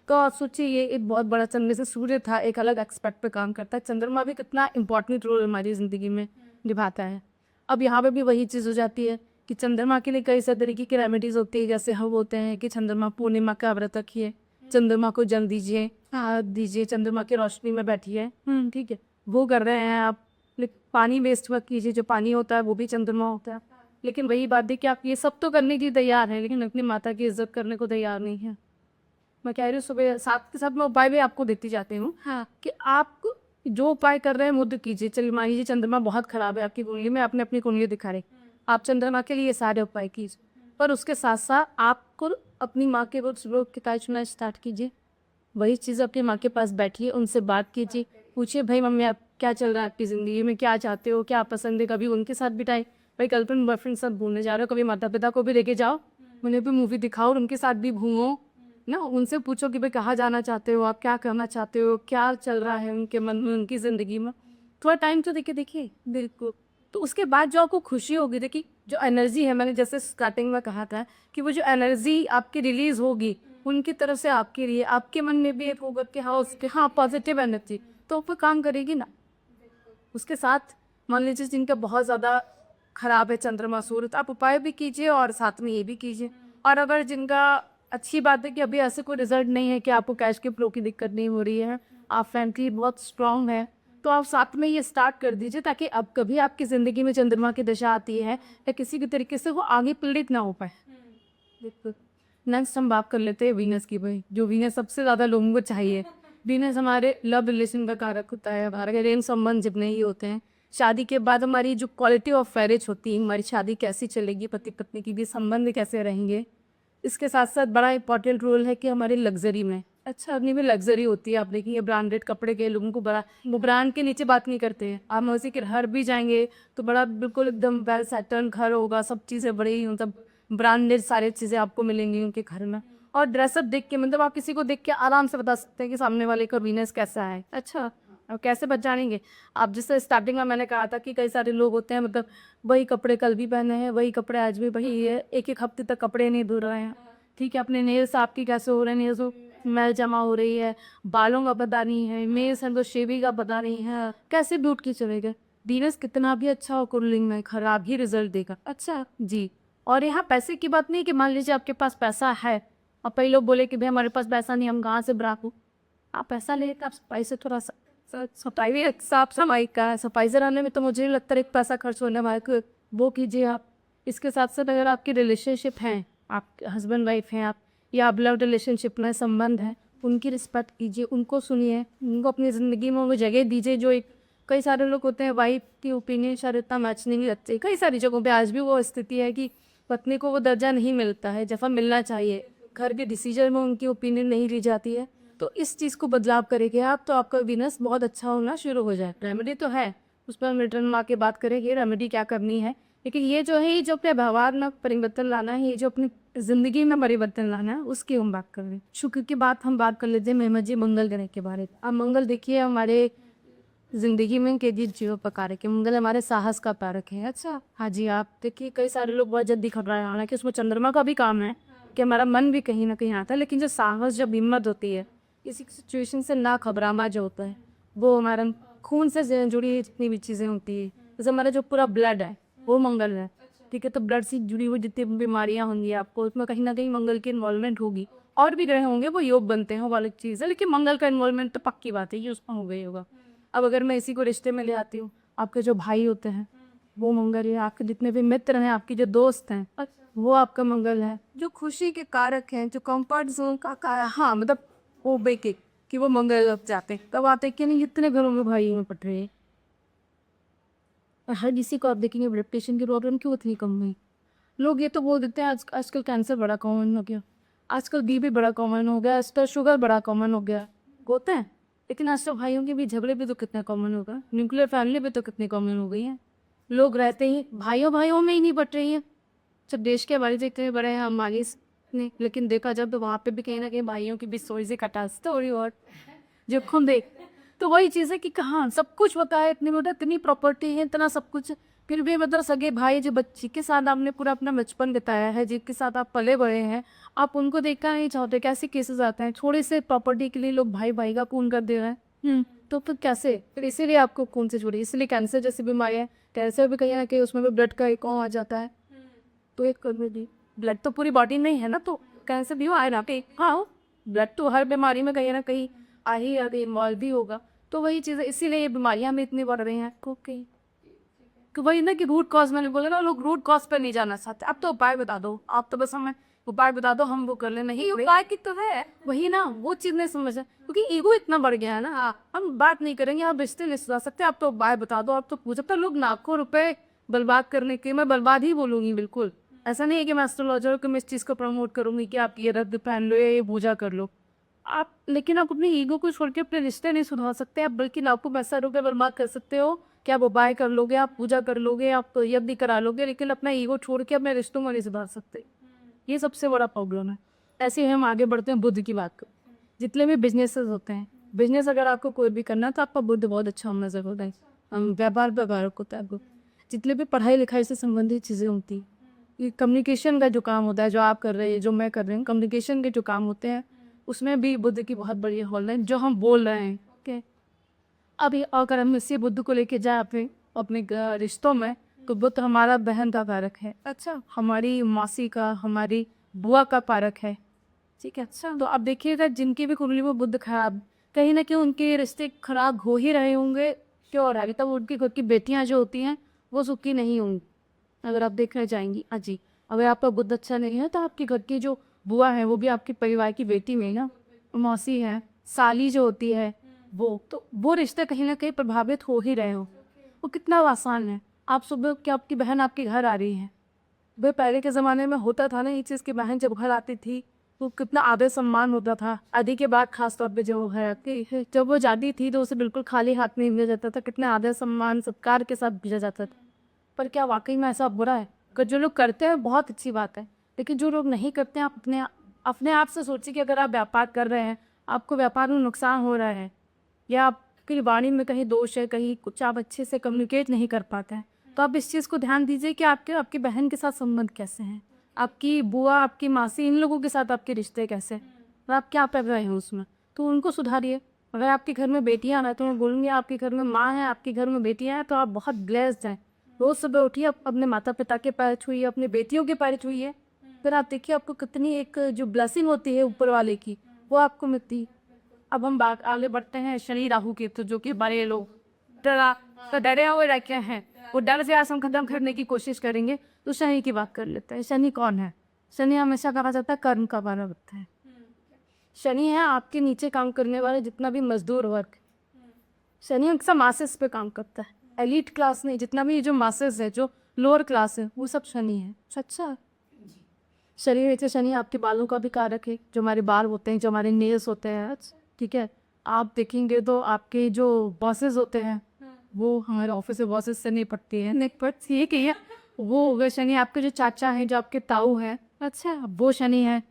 तो आप सोचिए ये एक बहुत बड़ा चंद्र से सूर्य था, एक अलग एक्सपेक्ट पे काम करता है। चंद्रमा भी कितना इंपॉर्टेंट रोल हमारी ज़िंदगी में निभाता है। अब यहाँ पे भी वही चीज़ हो जाती है कि चंद्रमा के लिए कई सारे तरीके की रेमेडीज़ होती है। जैसे हम बोलते हैं कि चंद्रमा पूर्णिमा का व्रत रखिए, चंद्रमा को जल दीजिए, हाथ दीजिए, चंद्रमा की रोशनी में बैठिए, ठीक है, वो कर रहे हैं आप। लेकिन पानी वेस्ट मत कीजिए, जो पानी होता है वो भी चंद्रमा होता है। लेकिन वही बात है कि आप ये सब तो करने की तैयार हैं, लेकिन अपनी माता की इज्जत करने को तैयार नहीं है। मैं कह रही हूँ सुबह साथ के साथ मैं उपाय भी आपको देती जाती हूँ, हाँ, कि आप जो उपाय कर रहे हैं मुद्द कीजिए। चलिए मान लीजिए चंद्रमा बहुत खराब है आपकी कुंडली में, आपने अपनी कुंडली दिखा रही, आप चंद्रमा के लिए ये सारे उपाय कीजिए, पर उसके साथ साथ आपको अपनी माँ के वो सुबह किताब चुनना स्टार्ट कीजिए। वही चीज़ अपनी माँ के पास बैठिए, उनसे बात कीजिए, पूछिए भाई मम्मी आप क्या चल रहा है आपकी ज़िंदगी में, क्या चाहते हो, क्या पसंद है। कभी उनके साथ बिताए, भाई गर्लफ्रेंड बॉयफ्रेंड साथ घूमने जा रहे हो, कभी माता पिता को भी लेके जाओ, उन्हें भी मूवी दिखाओ और उनके साथ भी घूमो ना। उनसे पूछो कि भाई कहाँ जाना चाहते हो आप, क्या करना चाहते हो, क्या चल रहा है उनके मन में, उनकी ज़िंदगी में। थोड़ा टाइम तो देखिए दिल को। तो उसके बाद जो आपको खुशी होगी, देखिए जो एनर्जी है, मैंने जैसे स्टार्टिंग में कहा था कि वो जो एनर्जी आपकी रिलीज होगी उनकी तरफ से आपके लिए, आपके मन में भी एक होगा कि हाँ उसके, हाँ पॉजिटिव एनर्जी, तो वो काम करेगी ना। उसके साथ मान लीजिए जिनका बहुत ज़्यादा खराब है चंद्रमा सूर्य, तो आप उपाय भी कीजिए और साथ में ये भी कीजिए। और अगर जिनका, अच्छी बात है कि अभी ऐसे कोई रिजल्ट नहीं है कि आपको कैश के फ्लो की दिक्कत नहीं हो रही है, आप फैमिली बहुत स्ट्रांग है, तो आप साथ में ये स्टार्ट कर दीजिए, ताकि अब कभी आपकी ज़िंदगी में चंद्रमा की दशा आती है या किसी भी तरीके से वो आगे पीड़ित ना हो पाए। बिल्कुल। नेक्स्ट हम बात कर लेते हैं वीनस की। भाई जो वीनस सबसे ज़्यादा लोगों को चाहिए, वीनस हमारे लव रिलेशन का कारक होता है, हमारे प्रेम संबंध जितने ही होते हैं, शादी के बाद हमारी जो क्वालिटी ऑफ मैरिज होती है, हमारी शादी कैसी चलेगी, पति पत्नी की भी संबंध कैसे रहेंगे। इसके साथ साथ बड़ा इंपॉर्टेंट रोल है कि हमारी लग्जरी में, अच्छा अपनी में लग्जरी होती है। आप देखिए ब्रांडेड कपड़े के लोगों को बड़ा, वो ब्रांड के नीचे बात नहीं करते हैं। आप मौसी के घर भी जाएंगे तो बड़ा बिल्कुल एकदम वेल सेटल घर होगा, सब चीज़ें बड़ी मतलब ब्रांडेड सारी चीज़ें आपको मिलेंगी उनके घर में। और ड्रेसअप देख के, मतलब आप किसी को देख के आराम से बता सकते हैं कि सामने वाले का वीनस कैसा है। अच्छा, और कैसे बच जानेंगे आप? जैसे स्टार्टिंग में मैंने कहा था कि कई सारे लोग होते हैं, मतलब वही कपड़े कल भी पहने हैं, वही कपड़े आज भी वही है, एक एक हफ्ते तक कपड़े नहीं धुल रहे हैं, ठीक है। अपने नेल्स आपकी कैसे हो रहे हैं, नेल्स मैल जमा हो रही है, बालों का पता नहीं है, मेल्स हैं तो शेविंग का पता नहीं है, कैसे ढूंढ के चले गए। वीनस कितना भी अच्छा हो कुंडलिंग में खराब ही रिजल्ट देगा। अच्छा जी। और यहाँ पैसे की बात नहीं कि मान लीजिए आपके पास पैसा है और कई लोग बोले कि भाई हमारे पास पैसा नहीं, हम कहाँ से बराकू। आप पैसा ले आप सफाई से थोड़ा सफाई भी साफ सफाई का सफाई से रहने में तो मुझे नहीं लगता एक पैसा खर्च होने वाला, वो कीजिए आप। इसके साथ साथ अगर आपकी रिलेशनशिप हैं, आप हस्बैंड वाइफ हैं आप, या ब्लड रिलेशनशिप में संबंध है, उनकी रिस्पेक्ट कीजिए, उनको सुनिए, उनको अपनी ज़िंदगी में वो जगह दीजिए जो एक कई सारे लोग होते हैं वाइफ की ओपिनियन शायद इतना मैच नहीं लगती। कई सारी जगहों पे आज भी वो स्थिति है कि पत्नी को वो दर्जा नहीं मिलता है जैसा मिलना चाहिए, घर के डिसीजन में उनकी ओपिनियन नहीं ली जाती है। तो इस चीज़ को बदलाव करेंगे आप तो आपका वीनस बहुत अच्छा होना शुरू हो जाए। रेमेडी तो है, उस पर हम रिटर्न में आके बात करेंगे रेमेडी क्या करनी है, लेकिन ये जो है ये जो अपने व्यवहार में परिवर्तन लाना है, ये जो अपनी ज़िंदगी में परिवर्तन लाना है, उसकी हम बात कर रहे हैं। शुक्र की बात हम बात कर लेते हैं मेहमद जी मंगल ग्रह के बारे में। अब मंगल देखिए हमारे ज़िंदगी में के जी जीव कारक है, मंगल हमारे साहस का कारक है। अच्छा हाँ जी, आप देखिए कई सारे लोग बहुत जल्दी घबरा रहे हैं, हालांकि उसमें चंद्रमा का भी काम है कि हमारा मन भी कहीं ना कहीं आता है, लेकिन जो साहस जब हिम्मत होती है किसी सिचुएशन से ना घबराना जो होता है, वो हमारा खून से जुड़ी जितनी भी चीज़ें होती है, जैसे हमारा जो पूरा ब्लड है वो मंगल है, ठीक है। तो ब्लड से जुड़ी हुई जितनी बीमारियां होंगी आपको उसमें कहीं ना कहीं मंगल की इन्वॉल्वमेंट होगी। और भी ग्रह होंगे वो योग बनते हैं वो वाली चीज़ है, लेकिन मंगल का इन्वॉल्वमेंट तो पक्की बात है कि उसमें हो गई होगा। अब अगर मैं इसी को रिश्ते में ले आती हूँ, आपके जो भाई होते हैं वो मंगल है, आपके जितने भी मित्र हैं, आपके जो दोस्त हैं वो आपका मंगल है, जो खुशी के कारक हैं, जो कंफर्ट जोन का कारक, हाँ मतलब वो बेके कि वो मंगल लग जाते हैं। तब आते कि नहीं इतने घरों में भाई में पट रहे हैं, और हर किसी को आप देखेंगे ब्लड प्रेशर की प्रॉब्लम क्यों इतनी कम हुई। लोग ये तो बोल देते हैं आजकल कैंसर बड़ा कॉमन हो गया, आजकल बीपी बड़ा कॉमन हो गया, आजकल शुगर बड़ा कॉमन हो गया, होते हैं। लेकिन आज तो भाइयों के भी झगड़े भी तो कितना कॉमन होगा, न्यूक्लियर फैमिली भी तो कितनी कॉमन हो गई है। लोग रहते ही भाइयों भाइयों में ही नहीं बट रही है। जब देश के बारे देखते हैं बड़े हैं हमारी ने, लेकिन देखा जब तो वहाँ पे भी कहीं ना कहीं भाइयों की भी सोई से कटा स्टोरी और जो खुद देख, तो वही चीज़ है कि कहाँ सब कुछ होता है, इतनी मतलब इतनी प्रॉपर्टी है, इतना सब कुछ, फिर भी मतलब सगे भाई जो बच्ची के साथ आपने पूरा अपना बचपन बिताया है, जिनके साथ आप पले बड़े हैं, आप उनको देखना नहीं चाहते। कैसे केसेस आते हैं थोड़े से प्रॉपर्टी के लिए लोग भाई भाई का खून कर दे रहे हैं, तो फिर कैसे, फिर इसीलिए आपको खून से जुड़ी, इसलिए कैंसर जैसी बीमारी है, कैंसर भी कहीं ना कहीं उसमें भी ब्लड का एक आ जाता है। तो एक ब्लड तो पूरी बॉडी में ही है ना, तो कैंसर भी आए ना, हाँ ब्लड तो हर बीमारी में कहीं ना कहीं आ ही आगे इन्वॉल्व भी होगा। तो वही चीज़ है, इसीलिए ये बीमारियां हमें इतनी बढ़ रही हैं। ओके, तो वही ना कि रूट कॉज, मैंने बोला ना लोग रूट कॉज पर नहीं जाना चाहते। अब तो उपाय बता दो, आप तो बस हमें उपाय बता दो हम वो कर ले, नहीं उपाय की तो है वही ना, वो चीज़ नहीं समझ है क्योंकि ईगो इतना बढ़ गया है ना। हम बात नहीं करेंगे, आप रिश्ते नहीं सुधार सकते, आप तो उपाय बता दो, आप तो पूछ सकते। लोग लाखों रुपए बर्बाद करने के, मैं बर्बाद ही बोलूँगी बिल्कुल, ऐसा नहीं है कि मैं एस्ट्रोलॉजर को मैं इस चीज़ को प्रमोट करूँगी कि आप ये रद्द पहन लो या ये पूजा कर लो आप, लेकिन आप अपनी ईगो को छोड़ के अपने रिश्ते नहीं सुधार सकते आप, बल्कि लाखों पैसा रुपये बर्बाद कर सकते हो कि आप उपाय कर लोगे, आप पूजा कर लोगे, आप यज्ञ करा लोगे, लेकिन अपना ईगो छोड़ के अपने रिश्तों में नहीं सुधार सकते। ये सबसे बड़ा प्रॉब्लम है। ऐसे ही हम आगे बढ़ते हैं बुद्ध की बात कर, जितने भी बिजनेसेस होते हैं, बिजनेस अगर आपको कोई भी करना तो आपका बुद्ध बहुत अच्छा होना ज़रूर है। व्यापार होता है आपको, जितने भी पढ़ाई लिखाई से संबंधित चीज़ें होती हैं, ये कम्युनिकेशन का जो काम होता है, जो आप कर रहे हैं, जो मैं कर रही हूँ, कम्युनिकेशन के जो काम होते हैं उसमें भी बुद्ध की बहुत बड़ी रोल है, जो हम बोल रहे हैं। ओके, अभी अगर हम इसी बुद्ध को लेके जाए अपने रिश्तों में, तो बुद्ध हमारा बहन का कारक है। अच्छा, हमारी मासी का, हमारी बुआ का कारक है, ठीक है। अच्छा, तो आप देखिएगा जिनकी भी कुंडली में बुद्ध खराब, कहीं ना कहीं उनके रिश्ते खराब हो ही रहे होंगे। क्यों हो रहा है, तब उनकी खुद की बेटियां जो होती हैं वो सुखी नहीं होंगी, अगर आप देखने जाएंगी। हाँ जी, अगर आपका बुद्ध अच्छा नहीं है तो आपके घर की जो बुआ है वो भी आपके परिवार की बेटी में ना, मौसी है, साली जो होती है वो, तो वो रिश्ते कहीं ना कहीं प्रभावित हो ही रहे हो। वो कितना आसान है, आप सुबह कि आपकी बहन आपके घर आ रही है, वह पहले के ज़माने में होता था ना ये चीज़ की, बहन जब घर आती थी तो कितना आदर सम्मान होता था। आदि के बाद खास तौर पे जब वो घर आती है, जब वो जाती थी तो उसे बिल्कुल खाली हाथ नहीं भेजा जाता था, कितना आदर सम्मान सत्कार के साथ भेजा जाता था। पर क्या वाकई में ऐसा बुरा है? अगर जो लोग करते हैं बहुत अच्छी बात है, लेकिन जो लोग नहीं करते हैं, आप अपने आप से सोचिए कि अगर आप व्यापार कर रहे हैं, आपको व्यापार में नुकसान हो रहा है, या आपकी वाणी में कहीं दोष है, कहीं कुछ आप अच्छे से कम्युनिकेट नहीं कर पाते हैं, तो आप इस चीज़ को ध्यान दीजिए कि आपकी बहन के साथ संबंध कैसे हैं, आपकी बुआ, आपकी मासी, इन लोगों के साथ आपके रिश्ते कैसे हैं। और आप क्या कर रहे हैं उसमें, तो उनको सुधारिए। अगर आपके घर में बेटियां ना, तो मैं बोलूँगी आपके घर में माँ है, आपके घर में बेटियां हैं, तो आप बहुत ब्लेस्ड हैं। रोज़ सुबह उठिए, आप अपने माता पिता के पैर छूइए, अपनी बेटियों के पैर छूइए, फिर आप देखिए आपको कितनी एक जो ब्लेसिंग होती है ऊपर वाले की, वो आपको मिलती है। अब हम बात आगे बढ़ते हैं शनि राहु के, तो जो कि हमारे लोग डरा तो डरे हुए रखे हैं, वो डर से आज हम खत्म करने की कोशिश करेंगे। तो शनि की बात कर लेते हैं। शनि कौन है? शनि हमेशा कहा जाता है कर्म का वाला होता है। शनि है आपके नीचे काम करने वाले जितना भी मजदूर वर्ग। शनि अक्सर मासेस पे काम करता है, एलीट क्लास नहीं, जितना भी जो मासेस है, जो लोअर क्लास है, वो सब शनि है। अच्छा, शरीर वैसे शनि आपके बालों का भी कारक है, जो हमारे बाल होते हैं, जो हमारे नेल्स होते हैं, ठीक है। आप देखेंगे तो आपके जो बॉसेस होते हैं, वो हमारे ऑफिस में बॉसेस से नहीं पड़ती है, नहीं पड़ती है कि वो हो गए शनि। आपके जो चाचा हैं, जो आपके ताऊ हैं, अच्छा वो शनि है,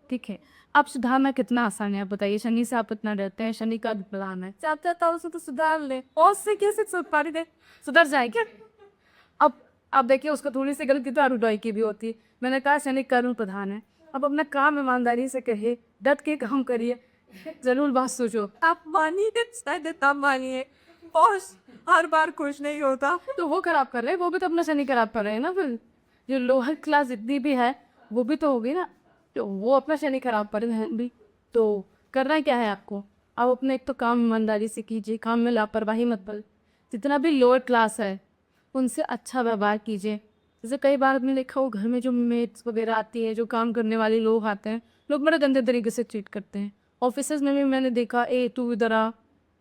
ठीक है। अब सुधारना कितना आसान है, आप बताइए। शनि से आप इतना डरते हैं, शनि का प्लान है, चाचा ताऊ से तो सुधार ले, और से कैसे सुधार दे, सुधर जाए क्या? अब देखिए, उसको थोड़ी सी गलती तो अरुडॉय की भी होती है। मैंने कहा शनि कर्म प्रधान है। अब अपना काम ईमानदारी से करिए, डट के काम करिए, जरूर बात सोचो। आप मानिए शायद तब मानिए, बॉस हर बार खुश नहीं होता। तो वो खराब कर रहे हैं, वो भी तो अपना शनि खराब कर रहे हैं ना। फिर जो लोअर क्लास जितनी भी है, वो भी तो होगी ना, तो वो अपना शनि खराब कर रहे हैं भी। तो करना क्या है आपको? आप अपने एक तो काम ईमानदारी से कीजिए, काम में लापरवाही मत बल। जितना भी लोअर क्लास है, उनसे अच्छा व्यवहार कीजिए। जैसे कई बार आपने देखा हो, घर में जो मेड्स वगैरह आती है, जो काम करने वाले लोग आते हैं, लोग बड़े गंदे तरीके से ट्रीट करते हैं। ऑफिसेज में भी मैंने देखा, तू इधर आ,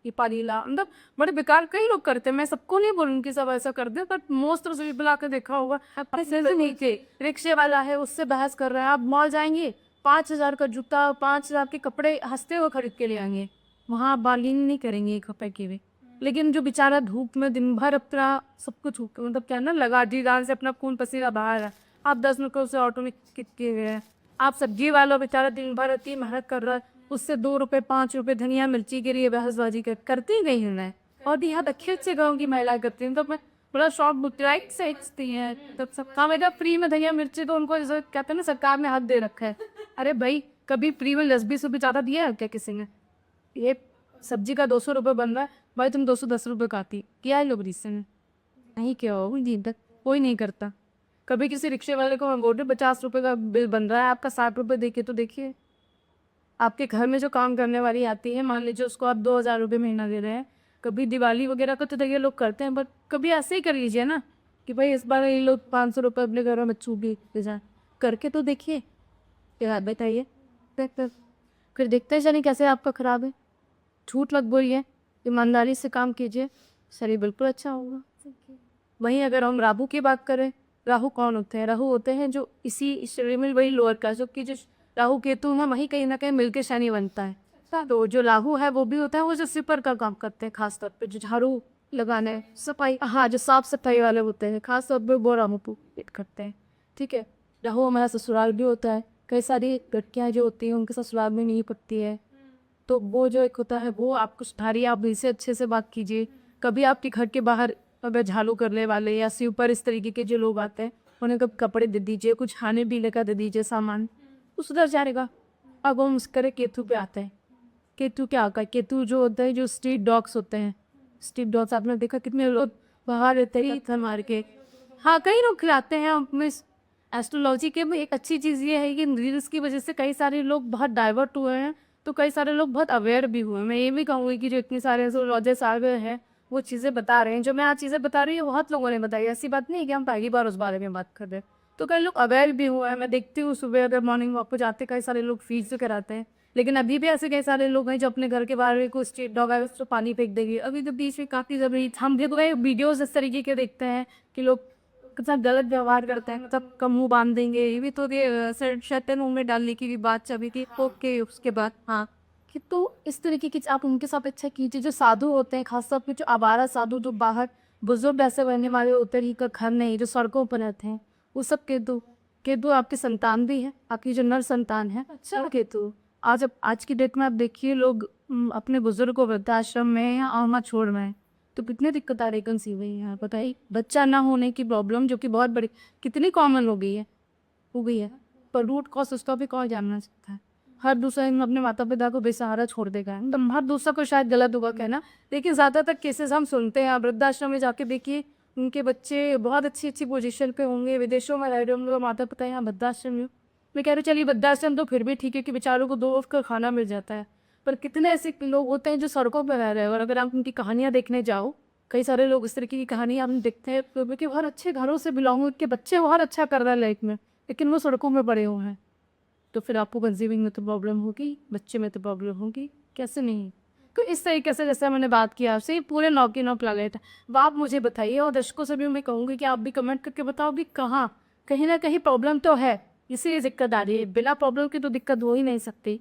ये पानी ला, मतलब बड़े बेकार कई लोग करते हैं। मैं सबको नहीं बोलूँगी सब ऐसा कर दे, बट मोस्ट ऑफ बुला के देखा होगा। अपने से नीचे रिक्शे वाला है, उससे बहस कर रहे हैं। आप मॉल जाएंगे, 5,000 का जूता, 5,000 के कपड़े हंसते हुए खरीद के ले आएंगे। वहाँ आप बार्गेनिंग नहीं करेंगे एक रुपए के भी। लेकिन जो बेचारा धूप में दिन भर अपना सब कुछ मतलब क्या ना, लगा दी जान से अपना खून पसीना बाहर है, आप 10 रुपये से ऑटो में किट के गए हैं। आप सब्जी वाला बेचारा दिन भर इतनी मेहनत कर रहा है, उससे 2 रुपये 5 रुपये धनिया मिर्ची के लिए बहसबाजी करती नहीं हूँ मैं। और यहाँ अच्छे अच्छे गाँव की महिलाएं करती हैं, तो मैं बड़ा शौक राइट साइड्सती हैं। तब सब काम है फ्री में धनिया मिर्ची, तो उनको जैसे कहते हैं ना, सरकार ने हाथ दे रखा है। अरे भाई, कभी फ्री में 10-20 रुपये ज़्यादा दिया है क्या किसी ने? ये सब्जी का 200 रुपये बन रहा है, भाई तुम 210 रुपये खाती, क्या है लोग रिश्ते में? नहीं, क्या हो दिन तक कोई नहीं करता। कभी किसी रिक्शे वाले को मैं बोल रही 50 रुपये का बिल बन रहा है, आपका 60 रुपये देखिए तो देखिए। आपके घर में जो काम करने वाली आती है, मान लीजिए उसको आप 2,000 रुपये महीना दे रहे हैं। कभी दिवाली वगैरह को तो ये लोग करते हैं, बट कभी ऐसे ही कर लीजिए ना कि भाई इस बार ये लोग 500 रुपये अपने घर में बच्चों की दे जाए, करके तो देखिए। क्या बताइए, फिर देखते हैं शनि कैसे आपका खराब है। झूठ मत बोलिए, ईमानदारी से काम कीजिए, शरीर बिल्कुल अच्छा होगा। वहीं अगर हम राहु की बात करें, राहु कौन होते हैं? राहु होते हैं जो इसी शरीर में वही लोअर का, जो कि जो राहु केतु है, वहीं कहीं ना कहीं मिलके शनि बनता है। तो जो राहु है वो भी होता है, वो जो स्वीपर का काम करते हैं, खासतौर पे जो झाड़ू लगाने, सफाई, हाँ, जो साफ सफाई वाले होते हैं, खासतौर पे वो राहु करते हैं, ठीक है। राहु हमारा ससुराल भी होता है। कई सारी लड़कियाँ जो होती हैं, उनके ससुराल में नहीं पड़ती है, तो वो जो एक होता है, वो आपको सुधारिए। आप इनसे अच्छे से बात कीजिए। कभी आपके घर के बाहर अगर झाड़ू करने वाले या स्वीपर इस तरीके के जो लोग आते हैं, उन्हें कब कपड़े दे दीजिए, कुछ खाने पीने का दे दीजिए सामान, तो सुधर जाएगा। अब हम उस करे केतु पे आते हैं। केतु क्या होता है? केतु जो होता है, जो स्ट्रीट डॉग्स होते हैं, स्ट्रीट डॉग्स आपने देखा कितने लोग बाहर रहते हैं इधर मार के, हाँ, कई लोग खिलाते हैं। हमें एस्ट्रोलॉजी के में एक अच्छी चीज़ ये है कि रील्स की वजह से कई सारे लोग बहुत डाइवर्ट हुए हैं, तो कई सारे लोग बहुत अवेयर भी हुए हैं। मैं ये भी कहूँगी कि जो इतने सारे एस्ट्रोलॉजर्स आ गए हैं, वो चीज़ें बता रहे हैं। जो मैं आज चीज़ें बता रही हूँ, बहुत लोगों ने बताई, ऐसी बात नहीं है कि हम पहली बार उस बारे में बात कर रहे हैं। तो कई लोग अवेयर भी हुए हैं। मैं देखती हूँ सुबह अगर मॉर्निंग वॉक पर जाते, कई सारे लोग फीस कराते हैं, लेकिन अभी भी ऐसे कई सारे लोग हैं जो अपने घर के बाहर में कोई स्ट्रीट डॉग है उसको पानी फेंक देगी। अभी तो बीच में काफ़ी जरूरी, हम भी वीडियोज़ इस तरीके के देखते हैं कि लोग कितना गलत व्यवहार करते हैं, मतलब कम मुँह बांध देंगे। ये भी तो ये शर्टन मुँह में डालने की भी बात चली थी, ओके। उसके बाद हाँ, कि तो इस तरीके की आप उनके साथ अच्छा कीजिए। जो साधु होते हैं, खासतौर पर जो आवारा साधु, जो बाहर बुजुर्ग ऐसे रहने वाले होते हैं, का घर नहीं, जो सड़कों पर रहते हैं, वो सब केतु आपकी संतान भी है, आपकी जो नर संतान है। अच्छा, केतु आज की डेट में आप देखिए, लोग अपने बुजुर्ग को वृद्धाश्रम में या आमा छोड़ रहे हैं, तो कितनी दिक्कत आ रही कंसीव हुई है। बताइए, बच्चा ना होने की प्रॉब्लम जो कि बहुत बड़ी, कितनी कॉमन हो गई है, पर रूट कॉज उसका भी कौन जानना चाहता है। हर दूसरा इंसान अपने माता पिता को बेसहारा छोड़ देगा, मतलब हर दूसरा को शायद गलत होगा कहना, लेकिन ज़्यादातर केसेस हम सुनते हैं। आप वृद्धाश्रम में जाके देखिए, उनके बच्चे बहुत अच्छी अच्छी पोजीशन पे होंगे, विदेशों में रह रहे होंगे, माता पिता यहाँ वृद्धाश्रम में। मैं कह रही हूँ चलिए वृद्धाश्रम तो फिर भी ठीक है कि बेचारों को 2 वक्त का खाना मिल जाता है, पर कितने ऐसे लोग होते हैं जो सड़कों पर रह रहे हैं। और अगर आप उनकी कहानियाँ देखने जाओ, कई सारे लोग इस तरह की कहानियाँ हम देखते हैं तो कि बहुत अच्छे घरों से बिलोंग, उनके बच्चे बहुत अच्छा कर रहे हैं लाइफ में, लेकिन वो सड़कों में पड़े हुए हैं। तो फिर आपको कंसीविंग में तो प्रॉब्लम होगी, बच्चे में तो प्रॉब्लम होगी, कैसे नहीं। तो इस तरीके से जैसे मैंने बात की आपसे, ये पूरे 9 के 9 प्लानेट है। अब आप मुझे बताइए, और दर्शकों से भी मैं कहूँगी कि आप भी कमेंट करके बताओ कि कहाँ कहीं ना कहीं प्रॉब्लम तो है, इसीलिए दिक्कत आ रही है। बिना प्रॉब्लम की तो दिक्कत हो ही नहीं सकती।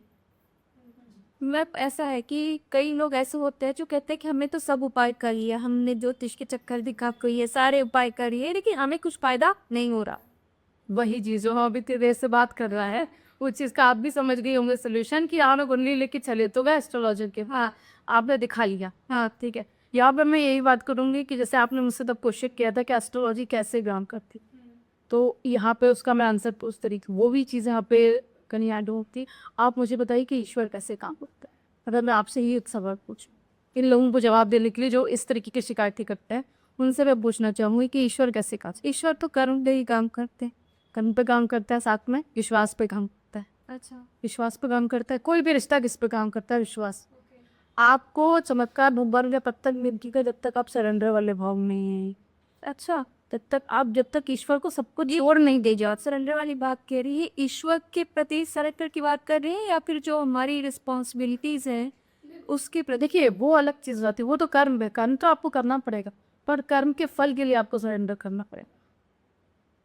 मैं ऐसा है कि कई लोग ऐसे होते हैं जो कहते हैं कि हमने तो सब उपाय कर लिया, हमने ज्योतिष के चक्कर दिखा को ये सारे उपाय कर लिए, लेकिन हमें कुछ फायदा नहीं हो रहा। वही चीज़ जो हम अभी इतनी देर से बात कर रहा है, वो चीज़ का आप भी समझ गए होंगे सोल्यूशन कि हाँ मैं कुंडली लेके चले तो गए एस्ट्रोलॉजर के, हाँ आपने दिखा लिया, हाँ ठीक है। यहाँ पर मैं यही बात करूँगी कि जैसे आपने मुझसे तब क्वेश्चन किया था कि एस्ट्रोलॉजी कैसे काम करती, तो यहाँ पे उसका मैं आंसर उस तरीके, वो भी चीज़ें यहाँ पे कहीं ऐड होती। आप मुझे बताइए कि ईश्वर कैसे काम करता है। अगर मैं आपसे ही एक सवाल पूछूं, इन लोगों को जवाब देने के लिए जो इस तरीके की शिकायतें करते हैं, उनसे मैं पूछना चाहूँगी कि ईश्वर कैसे काम। ईश्वर तो कर्म पे ही काम करते हैं। कर्म पे काम करता है, साथ में विश्वास पे काम करता है। अच्छा, विश्वास पे काम करता है। कोई भी रिश्ता किस पे काम करता है? विश्वास। आपको चमत्कार भगवान का तब तक मिलेगा जब तक आप सरेंडर वाले भाव में हैं। अच्छा, तब तक आप, जब तक ईश्वर को सब कुछ छोड़ नहीं दे जाओ। सरेंडर वाली बात कह रही है, ईश्वर के प्रति सरेंडर की बात कर रहे हैं या फिर जो हमारी रिस्पॉन्सिबिलिटीज हैं उसके प्रति? देखिए वो अलग चीज़ होती है, वो तो कर्म है, कर्म तो आपको करना पड़ेगा, पर कर्म के फल के लिए आपको सरेंडर करना पड़ेगा।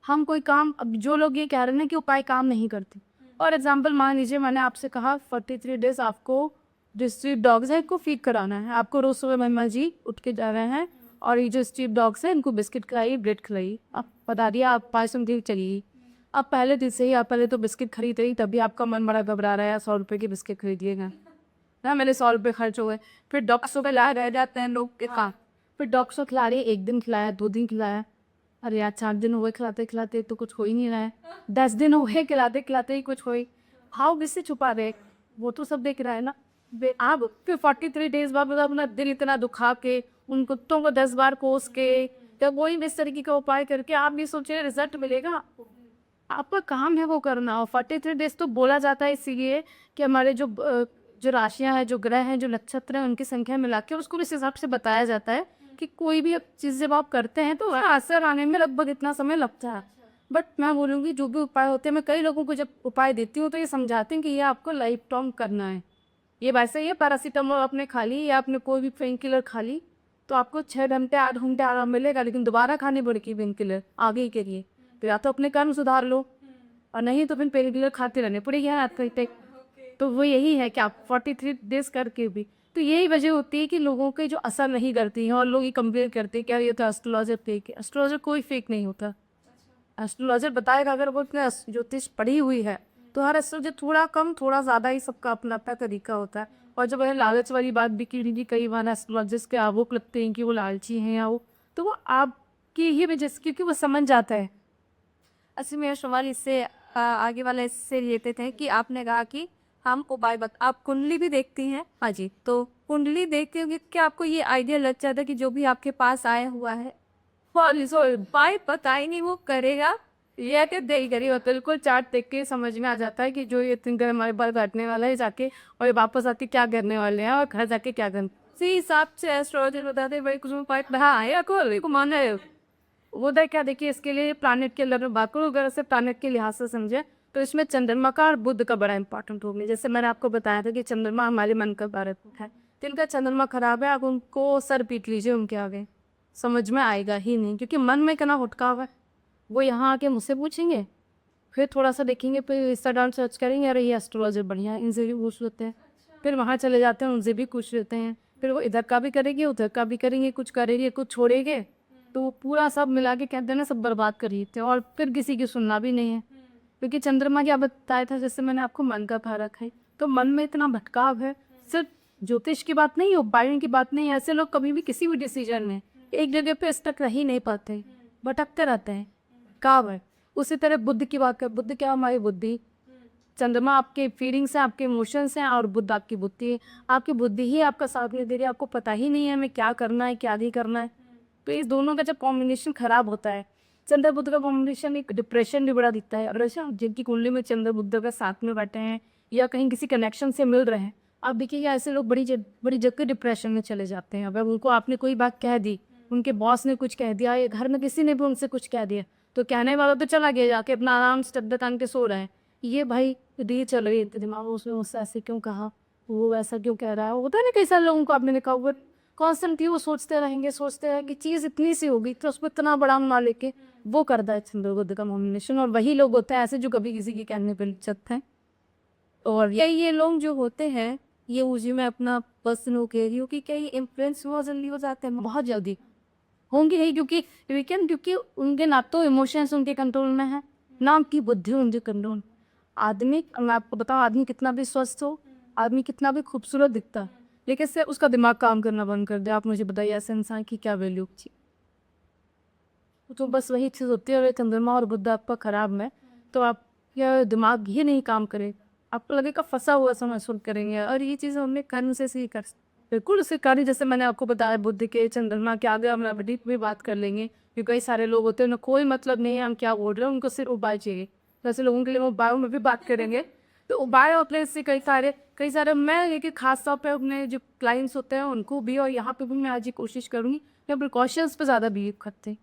हम कोई काम, अब जो लोग ये कह रहे हैं कि उपाय काम नहीं करते, और एग्जाम्पल मान लीजिए मैंने आपसे कहा 43 डेज आपको जो स्ट्रीट डॉग्स है इनको फीड कराना है, आपको रोज सुबह महिमा जी उठ के जा रहे हैं और ये जो स्ट्रीट डॉग्स है इनको बिस्किट खिलाइए, ब्रेड खिलाइए। आप बता दिया, आप 5 दिन चलिए। अब पहले दिन से ही आप पहले तो बिस्किट खरीद रही, तभी आपका मन बड़ा घबरा रहा है, 100 रुपये की बिस्किट खरीदिएगा ना, मेरे 100 रुपये खर्च हो गए। फिर डॉग्स को खिलाए रह जाते हैं लोग के काम, फिर डॉग्स को खिला रही, 1 दिन खिलाया, 2 दिन खिलाया, अरे यार 4 दिन हो गए खिलाते खिलाते तो कुछ हो ही नहीं रहा है, 10 दिन हो गए खिलाते खिलाते ही कुछ हो ही, हाउ किससे छुपा रहे, वो तो सब देख रहा है ना। आप फिर 43 डेज बाद मतलब अपना दिल इतना दुखा के उन कुत्तों को 10 बार कोस के या वही इस तरीके का उपाय करके आप ये सोचे रिजल्ट मिलेगा आपको। आपका काम है वो करना। और 43 डेज तो बोला जाता है इसीलिए कि हमारे जो राशियां हैं, जो ग्रह हैं, जो नक्षत्र हैं, उनकी संख्या मिला के उसको इस हिसाब से बताया जाता है कि कोई भी चीज़ जब आप करते हैं तो असर आने में लगभग इतना समय लगता है। बट मैं बोलूँगी जो भी उपाय होते हैं, मैं कई लोगों को जब उपाय देती हूँ तो ये समझाती हूँ कि ये आपको लाइफ टाइम करना है। ये वैसे ही है, पैरासीटामोल आपने खा ली या आपने कोई भी पेन किलर खा ली तो आपको 6 घंटे 8 घंटे आराम मिलेगा, लेकिन दोबारा खानी पड़ेगी पेन किलर आगे के लिए। तो या तो अपने कर्म सुधार लो और नहीं तो फिर पेन किलर खाते रहने पड़ेगी यार आपको। तो वो यही है कि आप 43 डेज करके भी, तो यही वजह होती है कि लोगों के जो असर नहीं करती हैं और लोग ये कंपेयर करते हैं कि यार ये तो एस्ट्रोलॉजर फेक है। एस्ट्रोलॉजर कोई फेक नहीं होता। एस्ट्रोलॉजर बताएगा, अगर वो अपने ज्योतिष पढ़ी हुई है तो हर एस्ट्रोलॉजर थोड़ा कम थोड़ा ज़्यादा ही सबका अपना अपना तरीका होता है। और जब मैंने लालच वाली बात भी की थी, कई बार एस्ट्रोलॉजर्स के आरोप लगते हैं कि वो लालची हैं या वो, तो वो आपकी ही वजह से, क्योंकि वो समझ जाता है। अच्छा, मेरा सवाल इससे आगे वाला इससे रिलेटेड है कि आपने कहा कि हम उपाय आप कुंडली भी देखती हैं? हाँ जी, तो कुंडली देखते होंगे, क्या आपको ये आइडिया लग जाता है कि जो भी आपके पास आया हुआ है उपाय पता ही नहीं वो करेगा? ये कि देरी करी और बिल्कुल चार्ट देख के समझ में आ जाता है कि जो ये थिंकर हमारे बाल काटने वाला है जाके, और ये वापस आके क्या करने वाले हैं और घर जाके क्या करने। इसी हिसाब से एस्ट्रोलॉजर बताते हैं भाई कुछ उपाय हाँ या को माना है। वो देख क्या, देखिए इसके लिए प्लानिट के लेवल बात करूँ, अगर से प्लानिट के लिहाज से समझे तो इसमें चंद्रमा का और बुध का बड़ा इंपॉर्टेंट रोल है। जैसे मैंने आपको बताया था कि चंद्रमा हमारे मन का कारक है, जिनका चंद्रमा खराब है आप उनको सर पीट लीजिए उनके आगे, समझ में आएगा ही नहीं, क्योंकि मन में इतना हुटकाव है। वो यहाँ आके मुझसे पूछेंगे, फिर थोड़ा सा देखेंगे, फिर इंस्टाग्राम सर्च करेंगे, अरे ये एस्ट्रोलॉजर बढ़िया है, इनसे भी पूछ लेते हैं। फिर वहाँ चले जाते हैं, उनसे भी पूछ लेते हैं। फिर वो इधर का भी करेंगे, उधर का भी करेंगे, कुछ करेंगे कुछ छोड़ेंगे, तो पूरा सब मिला के कहते हैं ना सब बर्बाद कर रही थे। और फिर किसी की सुनना भी नहीं है, क्योंकि चंद्रमा क्या बताया था, जैसे मैंने आपको मन का कारक है, तो मन में इतना भटकाव है। सिर्फ ज्योतिष की बात नहीं, उपायों की बात नहीं, ऐसे लोग कभी भी किसी भी डिसीजन में एक जगह पे स्टक रह ही नहीं पाते, भटकते रहते हैं, काम है। उसी तरह बुद्ध की बात कर, बुद्ध क्या, हमारी बुद्धि, चंद्रमा आपके फीलिंग्स हैं, आपके इमोशंस हैं, और बुध आपकी बुद्धि है। आपकी बुद्धि ही आपका साथ नहीं दे रही है, आपको पता ही नहीं है हमें क्या करना है क्या नहीं करना है। तो इस दोनों का जब कॉम्बिनेशन खराब होता है, चंद्र बुध का कॉम्बिनेशन, एक डिप्रेशन भी बड़ा दिखता है। और ऐसा जिनकी कुंडली में चंद्र बुध का साथ में बैठे हैं या कहीं किसी कनेक्शन से मिल रहे हैं, आप देखिएगा ऐसे लोग बड़ी जगह डिप्रेशन में चले जाते हैं। अगर उनको आपने कोई बात कह दी, उनके बॉस ने कुछ कह दिया या घर में किसी ने भी उनसे कुछ कह दिया, तो कहने वाला तो चला गया, जाके अपना आराम से डब्बे तान के सो रहा है। ये भाई री चल रही है दिमाग में, उसने उससे ऐसे क्यों कहा, वो ऐसा क्यों कह रहा है। होता है ना कई सारे लोगों को, आपने देखा हुआ कॉन्स्टेंटली वो सोचते हैं कि चीज़ इतनी सी होगी तो उसको इतना बड़ा बना लेके वो करता है चंद्र बुध का कॉम्बिनेशन। और वही लोग होते हैं ऐसे जो कभी किसी के कहने पर चलते हैं। और ये लोग जो होते हैं, ये मुझे मैं अपना पर्सनल कह रही हूँ कि क्या ये इन्फ्लुएंस बहुत जल्दी हो जाते हैं, बहुत जल्दी होंगे ही, क्योंकि उनके ना तो इमोशंस उनके कंट्रोल में है, ना उनकी बुद्धि उनके कंट्रोल। आदमी, मैं आपको बताऊँ, आदमी कितना भी स्वस्थ हो, आदमी कितना भी खूबसूरत दिखता है, लेकिन इससे उसका दिमाग काम करना बंद कर दे, आप मुझे बताइए ऐसे इंसान की क्या वैल्यू थी। तो बस वही चीज़ होती है। अगर चंद्रमा और बुध आपका खराब में, तो आप या दिमाग ही नहीं काम करे, आपको लगेगा फंसा हुआ सा महसूस करेंगे। और ये चीज़ हमने कर्म से ही कर, बिल्कुल उसके कार्य, जैसे मैंने आपको बताया बुद्ध के चंद्रमा के आगे हम रेमेडी भी बात कर लेंगे। क्योंकि कई सारे लोग होते हैं उन्हें कोई मतलब नहीं है हम क्या बोल रहे हैं, उनको सिर्फ उपाय चाहिए। वैसे लोगों के लिए उपायों में भी बात करेंगे। तो उपाय अपने इससे कई सारे मैं एक खास तौर पे अपने जो क्लाइंट्स होते हैं उनको भी, और यहाँ पे भी मैं आज ये कोशिश करूँगी कि प्रिकॉशंस पे ज़्यादा बिलीव करते हैं।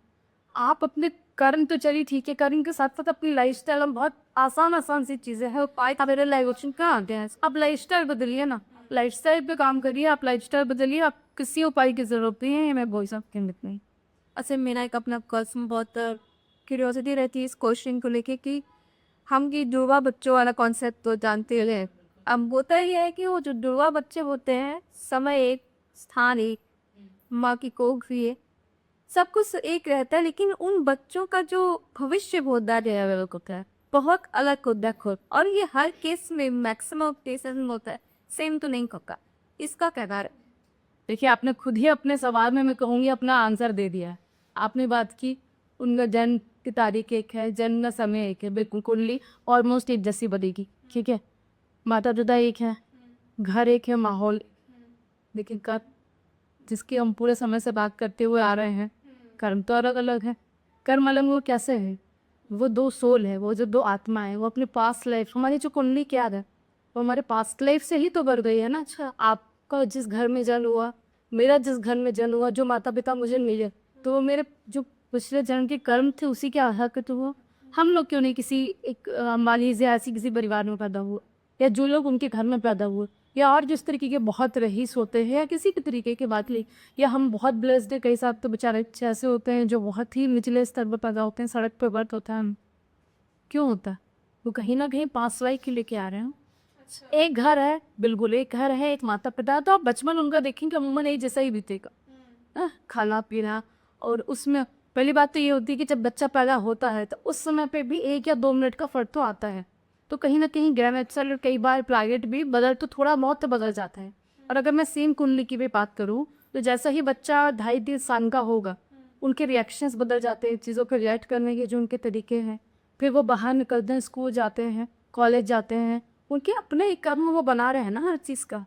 आप अपने कर्म तो चलिए ठीक है, कर्म के साथ साथ अपनी लाइफस्टाइल में बहुत आसान सी चीज़ें हैं। उपाय मेरे लाइफ कहाँ आते हैं, आप लाइफस्टाइल बदलिए ना, लाइफस्टाइल पे काम करिए, आप लाइफस्टाइल बदलिए, आप किसी उपाय की ज़रूरत नहीं है। मैं वही सब कहने नहीं। अच्छा, मेरा एक अपना पर्सनल बहुत क्यूरियोसिटी रहती है इस क्वेश्चन को लेके कि हम ये जुड़वा बच्चों वाला कॉन्सेप्ट तो जानते हैं। अब होता ही है कि वो जो जुड़वा बच्चे होते हैं, समय एक, स्थान एक, माँ की कोख भी है, सब कुछ एक रहता है, लेकिन उन बच्चों का जो भविष्य होता है बहुत अलग होता है खुद। और ये हर केस में मैक्सिमम केसेस में होता है, सेम तो नहीं होगा। इसका क्या कारण? देखिए, आपने खुद ही अपने सवाल में मैं कहूँगी अपना आंसर दे दिया है। आपने बात की उनका जन्म की तारीख एक है, जन्म का समय एक है, बिल्कुल कुंडली ऑलमोस्ट एक जैसी बनेगी, ठीक है। माता पिता एक है, घर एक है, माहौल, लेकिन कर्म जिसकी हम पूरे समय से बात करते हुए आ रहे हैं, कर्म तो अलग अलग है। कर्म अलग वो कैसे है, वो दो सोल है, वो जो दो आत्मा है, वो अपने पास्ट लाइफ, हमारी जो कुंडली क्या है वो हमारे पास्ट लाइफ से ही तो बढ़ गई है ना। अच्छा, आपका जिस घर में जन्म हुआ, मेरा जिस घर में जन्म हुआ, जो माता पिता मुझे मिले, तो वो मेरे जो पिछले जन्म के कर्म थे उसी के आधार पर तो वो। हम लोग क्यों नहीं किसी एक मान लीजिए ऐसी किसी परिवार में पैदा हुए, या जो लोग उनके घर में पैदा हुए, या और जिस तरीके के बहुत रईस होते हैं, या किसी भी तरीके की बात ली, या हम बहुत ब्लेस्ड है, कई साहब तो बेचारे ऐसे होते हैं जो बहुत ही निचले स्तर पर पैदा होते हैं, सड़क पर बर्थ होता है। क्यों होता है? वो कहीं ना कहीं पास वाई के लेके आ रहे हैं। एक घर है, बिल्कुल एक घर है, एक माता पिता है, तो आप बचपन उनका देखेंगे अमूमन एक जैसा ही बीतेगा, खाना पीना। और उसमें पहली बात तो ये होती है कि जब बच्चा पैदा होता है तो उस समय पे भी 1 या 2 मिनट का फ़र्क तो आता है। तो कहीं ना कहीं ग्रैमेट्सल और कई बार प्राइवेट भी बदल, तो थोड़ा बहुत तो बदल जाता है। और अगर मैं सेम कुंडली की भी बात करूँ, तो जैसा ही बच्चा 2.5-3 साल का होगा, उनके रिएक्शंस बदल जाते हैं, चीज़ों को रिएक्ट करने के जो उनके तरीके हैं। फिर वो बाहर निकलते हैं, स्कूल जाते हैं, कॉलेज जाते हैं, उनके अपने एक कर्म वो बना रहे हैं ना, हर चीज़ का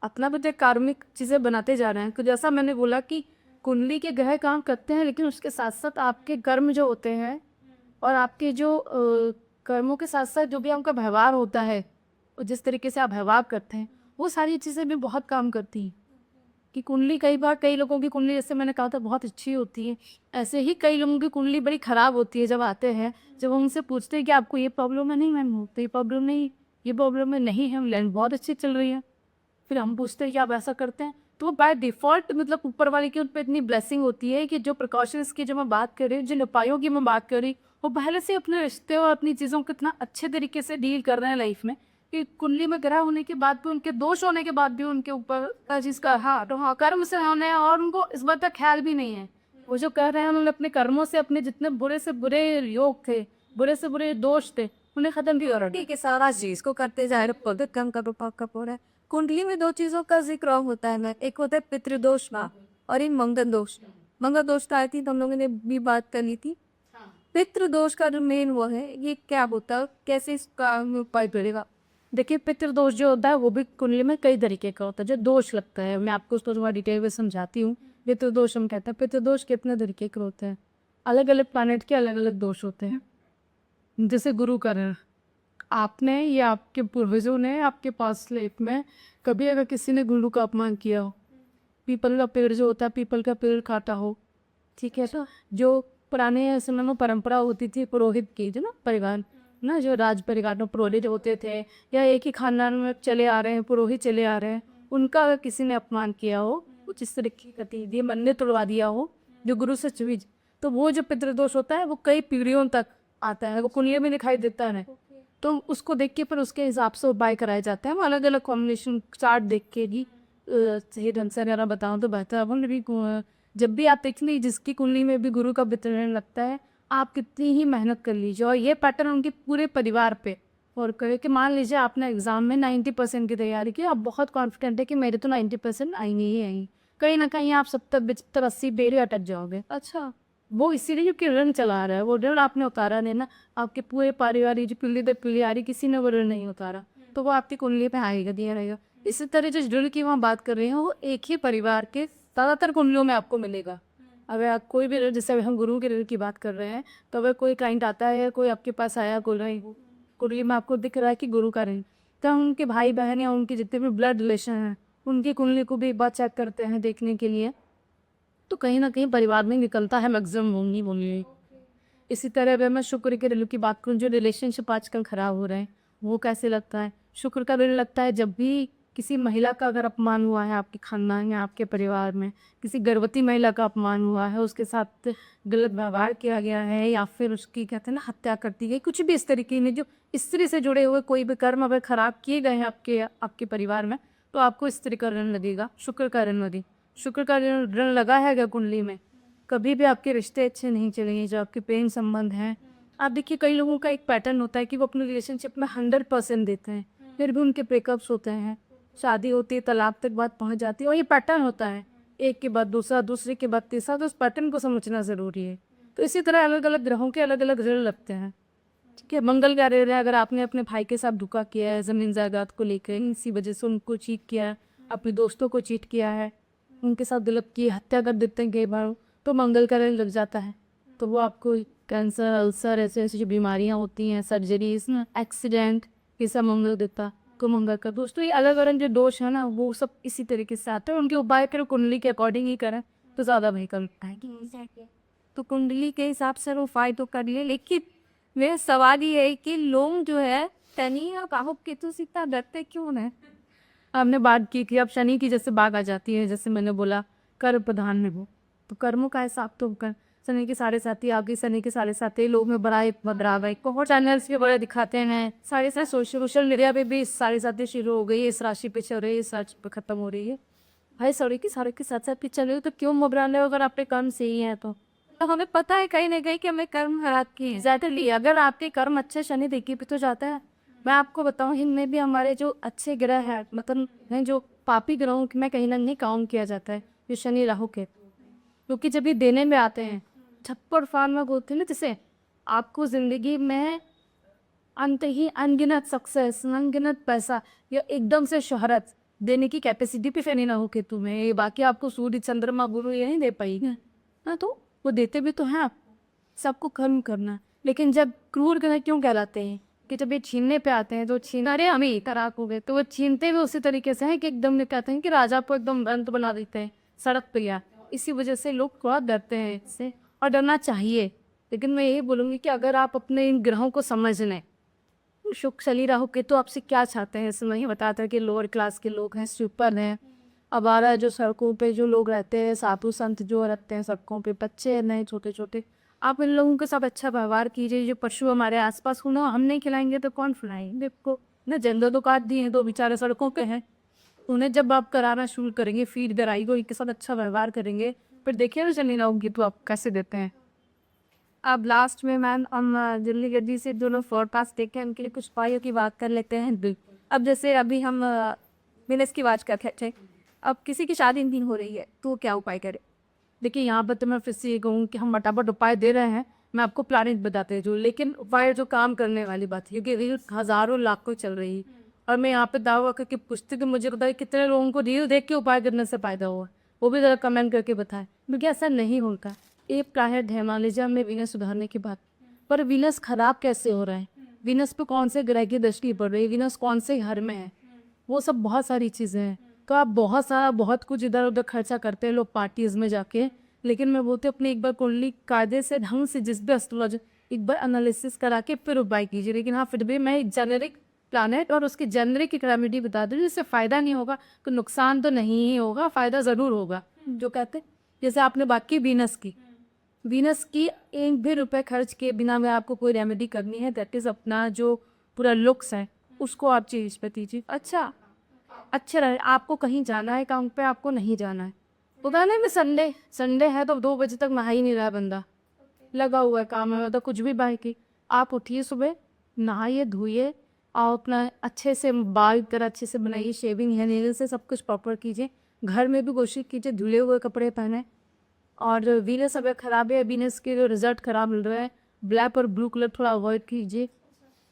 अपना भी कार्मिक चीज़ें बनाते जा रहे हैं। तो जैसा मैंने बोला कि कुंडली के ग्रह काम करते हैं, लेकिन उसके साथ साथ आपके कर्म जो होते हैं और आपके जो कर्मों के साथ साथ जो भी आपका व्यवहार होता है, और जिस तरीके से आप व्यवहार करते हैं, वो सारी चीज़ें भी बहुत काम करती हैं। कि कुंडली कई बार, कई लोगों की कुंडली जैसे मैंने कहा था बहुत अच्छी होती है, ऐसे ही कई लोगों की कुंडली बड़ी ख़राब होती है। जब आते हैं, जब हम उनसे पूछते हैं कि आपको ये प्रॉब्लम है, नहीं मैम तो ये प्रॉब्लम नहीं, ये प्रॉब्लम है, नहीं है, लैंड बहुत अच्छी चल रही है। फिर हम पूछते हैं कि आप ऐसा करते हैं, तो वो बाय डिफ़ॉल्ट मतलब ऊपर वाले की उन पर इतनी ब्लेसिंग होती है कि जो प्रिकॉशंस की जो मैं बात कर रही हूँ, जिन उपायों की मैं बात कर रही हूँ, वो पहले से अपने रिश्ते और अपनी चीज़ों को इतना अच्छे तरीके से डील कर रहे हैं लाइफ में, कि कुंडली में ग्रह होने के बाद भी, उनके दोष होने के बाद भी उनके ऊपर हर चीज़ का कर्म से होने हैं, और उनको इस बात का ख्याल भी नहीं है। वो जो कर रहे हैं, उन्होंने अपने कर्मों से अपने जितने बुरे से बुरे योग थे, बुरे से बुरे दोष थे, उन्हें ख़त्म भी कर रहे। ठीक है, सारा चीज को करते जा रहे, पवित्र कम का रूपा का पूरा। कुंडली में 2 चीजों का जिक्र होता है ना, एक होता है पितृदोष का और एक मंगल दोष। मंगल दोष का आई थी हम लोगों ने भी बात कर ली थी। पितृदोष का जो मेन वो है, ये क्या होता है, कैसे इसका उपाय करेगा? देखिए पितृदोष जो होता है वो भी कुंडली में कई तरीके का होता है। जो दोष लगता है मैं आपको उसको थोड़ा डिटेल में समझाती हूँ। पितृदोष हम कहते हैं। पितृदोष कितने तरीके के होते हैं, अलग अलग प्लानट के अलग अलग दोष होते हैं। जैसे गुरु का ऋण, आपने या आपके पूर्वजों ने आपके पास लाइफ में कभी अगर किसी ने गुरु का अपमान किया हो, पीपल का पेड़ जो होता है पीपल का पेड़ काटा हो, ठीक है, तो जो पुराने समय में परंपरा होती थी पुरोहित की, जो ना परिवार ना, जो राज परिवार में पुरोहित होते थे या एक ही खानदान में चले आ रहे हैं पुरोहित चले आ रहे हैं, उनका अगर किसी ने अपमान किया हो, कुछ इस तरीके की गतिविधि मन ने तोड़वा दिया हो जो गुरु से छुई, तो वो जो पितृदोष होता है वो कई पीढ़ियों तक आता है, वो कुंडली में दिखाई देता है। तो उसको देख के फिर उसके हिसाब से उपाय कराए जाते हैं। वो अलग अलग कॉम्बिनेशन चार्ट देख के भी सही ढंग से अगर बताऊँ तो बेहतर है। अपन भी जब भी आप देख लीजिए जिसकी कुंडली में भी गुरु का वितरण लगता है, आप कितनी ही मेहनत कर लीजिए और ये पैटर्न उनके पूरे परिवार पे और करे कि मान लीजिए आपने एग्जाम में 90% की तैयारी की, आप बहुत कॉन्फिडेंट है कि मेरे तो 90% आएंगे ही आएंगे, कहीं ना कहीं आप 70-75-80 बेरे अटक जाओगे। अच्छा, वो इसीलिए क्योंकि ऋण चला रहा है, वो ऋण आपने उतारा नहीं ना, आपके पूरे पारिवारिक जो पीढ़ी दर पीढ़ी आ रही किसी ने वो ऋण नहीं उतारा, तो वो आपकी कुंडली पे आएगा दिया रहेगा। इसी तरह जिस ऋण की वहाँ बात कर रहे हैं वो एक ही परिवार के ज़्यादातर कुंडलियों में आपको मिलेगा। अगर आप कोई भी ऋण, जैसे हम गुरु के ऋण की बात कर रहे हैं, तो अगर कोई क्लाइंट आता है कोई आपके पास आया कुंडली में आपको दिख रहा है कि गुरु का ऋण, तो हम उनके भाई बहन या उनके जितने भी ब्लड रिलेशन हैं उनकी कुंडली को भी एक बार चेक करते हैं देखने के लिए, तो कहीं ना कहीं परिवार में निकलता है मैक्सिमम होंगी बोलिए। इसी तरह अगर मैं शुक्र के ऋण की बात करूँ, जो रिलेशनशिप आजकल खराब हो रहे हैं वो कैसे लगता है, शुक्र का ऋण लगता है जब भी किसी महिला का अगर अपमान हुआ है आपके खानदान या आपके परिवार में, किसी गर्भवती महिला का अपमान हुआ है, उसके साथ गलत व्यवहार किया गया है या फिर उसकी कहते हैं ना हत्या कर दी गई, कुछ भी इस तरीके में जो स्त्री से जुड़े हुए कोई भी कर्म अगर खराब किए गए हैं आपके परिवार में, तो आपको इस तरह का ऋण लगेगा, शुक्र का ऋण लगेगा। शुक्र का ऋण लगा है अगर कुंडली में, कभी भी आपके रिश्ते अच्छे नहीं चलेंगे, जो आपके प्रेम संबंध हैं। आप देखिए कई लोगों का एक पैटर्न होता है कि वो अपने रिलेशनशिप में 100% देते हैं, फिर भी उनके ब्रेकअप्स होते हैं, शादी होती है, तलाक तक बात पहुंच जाती है, और ये पैटर्न होता है एक के बाद दूसरा, दूसरे के बाद तीसरा, तो उस पैटर्न को समझना ज़रूरी है। तो इसी तरह अलग अलग ग्रहों के अलग अलग ऋण लगते हैं, ठीक है। मंगल का ऋण है, अगर आपने अपने भाई के साथ धोखा किया है ज़मीन जायदाद को लेकर, इसी वजह से उनको चीट किया है, अपने दोस्तों को चीट किया है, उनके साथ गलत की हत्या कर देते हैं कई बार, तो मंगल का ऋण लग जाता है। तो वो आपको कैंसर, अल्सर, ऐसे ऐसी जो बीमारियाँ होती हैं, सर्जरीज, एक्सीडेंट, ये सब मंगल देता को मंगल का। दोस्तों ये अलग अलग जो दोष है ना वो सब इसी तरीके से आते हैं, उनके उपाय करें कुंडली के अकॉर्डिंग ही करें तो ज़्यादा बेहतर है। तो कुंडली के हिसाब से वो उपाय तो कर लिए, लेकिन मेरा सवाल ये है कि लोग जो है शनि और राहु केतु से इतना डरते क्यों है? हमने बात की कि अब शनि की जैसे बात आ जाती है, जैसे मैंने बोला कर्म प्रधान में वो, तो कर्मों का हिसाब तो कर शनि के साढ़े साथी आगे, शनि के साढ़े साथी लोग में बड़ा बदलाव बहुत चैनल्स पे बड़े दिखाते हैं, सारे साथ सोशल मीडिया पे भी साढ़े साथी शुरू हो गई है, इस राशि पे चल रही है, इस राशि पे खत्म हो रही है। भाई सारे के साथ साथ भी चल रही है, तो क्यों घबराने हो अगर आपके कर्म सही है तो हमें पता है कहीं ना कहीं कि हमें कर्म खराब किए हैं। एग्जैक्टली, अगर आपके कर्म अच्छे शनि देखिए भी तो जाता है। मैं आपको बताऊं इनमें भी हमारे जो अच्छे ग्रह हैं, मतलब हैं जो पापी ग्रहों में कहीं ना नहीं काउंट किया जाता है, जो शनि राहु के, क्योंकि जब ये देने में आते हैं छप्पर फार्म में बोलते हैं ना, जैसे आपको जिंदगी में अंत ही अनगिनत सक्सेस, अनगिनत पैसा या एकदम से शोहरत देने की कैपेसिटी भी शनि राहु के तुम्हें, बाकी आपको सूर्य चंद्रमा गुरु ये नहीं दे पाएंगे ना, तो वो देते भी तो हैं आप, सबको कर्म करना। लेकिन जब क्रूर ग्रह क्यों कहलाते हैं कि जब ये छीनने पे आते हैं तो छीना, अरे हम ही तराक हो गए, तो वो छीनते हुए उसी तरीके से हैं कि एकदम कहते हैं कि राजा को एकदम अंत बना देते हैं सड़क पे या, इसी वजह से लोग थोड़ा डरते हैं इससे, और डरना चाहिए। लेकिन मैं यही बोलूँगी कि अगर आप अपने इन ग्रहों को समझ लें, शुक्र शनि राहु के तो आपसे क्या चाहते हैं, इसमें ही बताता है कि लोअर क्लास के लोग हैं, सुपर हैं, आवारा जो सड़कों पे जो लोग रहते हैं, साधु संत जो रहते हैं सड़कों पे, बच्चे नए छोटे छोटे, आप इन लोगों के साथ अच्छा व्यवहार कीजिए। जो पशु हमारे आसपास हो ना, हम नहीं खिलाएंगे तो कौन खिलाएंगे आपको ना, जंगल तो काट दिए हैं तो बेचारे सड़कों पे हैं, उन्हें जब आप कराना शुरू करेंगे फीड कराई को, इनके साथ अच्छा व्यवहार करेंगे, फिर देखिए ना चली लाऊंगी तो आप कैसे देते हैं। अब लास्ट में मैम हम दिल्ली गड्डी से दोनों फोरकास्ट देख के उनके लिए कुछ उपायों की बात कर लेते हैं। अब जैसे अभी हम बिजनेस की बात कर थे, अब किसी की शादी नहीं हो रही है तो क्या उपाय करें? देखिए यहाँ पर तो मैं फिर से ये कहूँ कि हम फटाफट उपाय दे रहे हैं, मैं आपको प्लानिट बताते जो, लेकिन उपाय जो काम करने वाली बात है, क्योंकि रील हज़ारों लाखों चल रही है और मैं यहाँ पे दावा करके पूछती कि मुझे बताइए कितने लोगों को रील देख के उपाय करने से फ़ायदा हुआ, वो भी ज़रा कमेंट करके बताएं, क्योंकि ऐसा नहीं होता। एक प्लानट है, मान लीजिए हमने वीनस सुधारने की बात, पर वीनस खराब कैसे हो रहा है, वीनस पे कौन से ग्रह की दृष्टि पड़ रही है, वीनस कौन से घर में है, वो सब बहुत सारी चीज़ें हैं। तो आप बहुत सारा बहुत कुछ इधर उधर खर्चा करते हैं लोग पार्टीज में जाके, लेकिन मैं बोलती हूँ अपनी एक बार कुंडली कायदे से ढंग से जिस भी एस्ट्रोलॉजी एक बार एनालिसिस करा के फिर उपाय कीजिए। लेकिन हाँ, फिर भी मैं जेनेरिक प्लानट और उसकी जेनेरिक एक्टिविटी बता दूँ, जिससे फ़ायदा नहीं होगा तो नुकसान तो नहीं ही होगा, फ़ायदा ज़रूर होगा। जो कहते हैं जैसे आपने बात की वीनस की एक भी रुपए खर्च किए बिना में आपको कोई रेमेडी करनी है, दैट इज़ अपना जो पूरा लुक्स है उसको आप चेंज पे दीजिए। अच्छा रहे, आपको कहीं जाना है काम पे, आपको नहीं जाना है, पता नहीं, मैं संडे है तो 2 बजे तक नहा ही नहीं रहा बंदा, लगा हुआ है काम में, मतलब कुछ भी बाई की, आप उठिए सुबह, नहाइए धोइए और अपना अच्छे से बाल तरह अच्छे से बनाइए, शेविंग है नेल से सब कुछ प्रॉपर कीजिए। घर में भी कोशिश कीजिए धुले हुए कपड़े पहने। और वीनस अगर ख़राब है, वीनस के जो रिजल्ट ख़राब मिल रहा है, ब्लैक और ब्लू कलर थोड़ा अवॉइड कीजिए।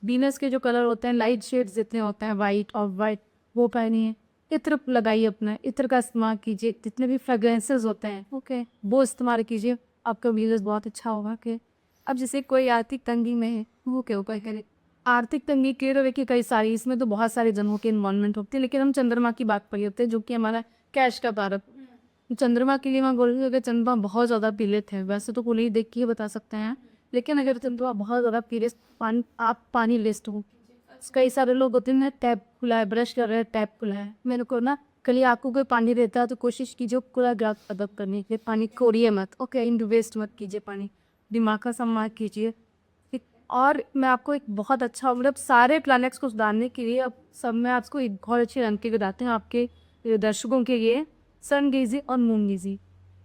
वीनस के जो कलर होते हैं लाइट शेड्स जितने होते हैं, वाइट और वाइट, वो पहनिए। इत्र लगाइए, अपना इत्र का इस्तेमाल कीजिए, जितने भी फ्रेगरेंसेस होते हैं ओके वो इस्तेमाल कीजिए, आपका वीनस बहुत अच्छा होगा। कि अब जैसे कोई आर्थिक तंगी में है, वो क्या उपाय करे, आर्थिक तंगी के तो देखिए कई सारी, इसमें तो बहुत सारे जनों की इन्वॉल्वमेंट होती है, लेकिन हम चंद्रमा की बात पर होते हैं जो कि हमारा कैश का कारक। चंद्रमा के लिए मैं बोल रही हूँ, अगर चंद्रमा बहुत ज़्यादा पीड़ित है, वैसे तो कोई देख के ही बता सकते हैं, लेकिन अगर चंद्रमा बहुत ज़्यादा पीड़ित, आप पानी लिस्ट हो, कई सारे लोग होते हैं टैप खुला है, ब्रश कर रहे हैं टैप खुला है, मेरे को ना कल आपको कोई पानी देता है तो कोशिश कीजिए खुला ग्लास अदब करने के, पानी खोरिए मत, ओके, इन वेस्ट मत कीजिए पानी, दिमाग का सम्मान कीजिए। ठीक, और मैं आपको एक बहुत अच्छा, मतलब सारे प्लैनेट्स को सुधारने के लिए अब सब मैं आपको एक बहुत अच्छे रंग के बताते हैं आपके दर्शकों के लिए, सन गेजी और मून गेजी।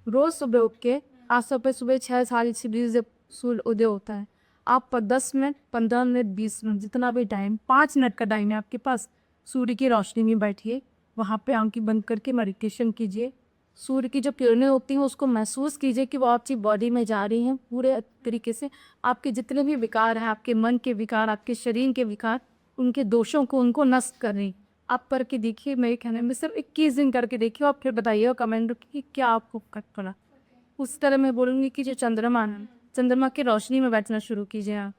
रोज़ सुबह उठ के, आज सुबह 6 साढ़े 6 बजे जब सूर्य उदय होता है, आप पर 10 मिनट 15 मिनट 20 मिनट जितना भी टाइम, 5 मिनट का टाइम है आपके पास, सूर्य की रोशनी में बैठिए, वहाँ पे आंखें बंद करके मेडिटेशन कीजिए। सूर्य की जो किरणें होती हैं उसको महसूस कीजिए कि वो आपकी बॉडी में जा रही हैं, पूरे तरीके से आपके जितने भी विकार हैं, आपके मन के विकार, आपके शरीर के विकार, उनके दोषों को उनको नष्ट कर रही। आप करके देखिए, मेरे कहने में सिर्फ 21 दिन करके देखिए और फिर बताइए कमेंट कि क्या आपको कट पड़ा। उस तरह मैं बोलूँगी कि जो चंद्रमा है, चंद्रमा की रोशनी में बैठना शुरू कीजिए। आप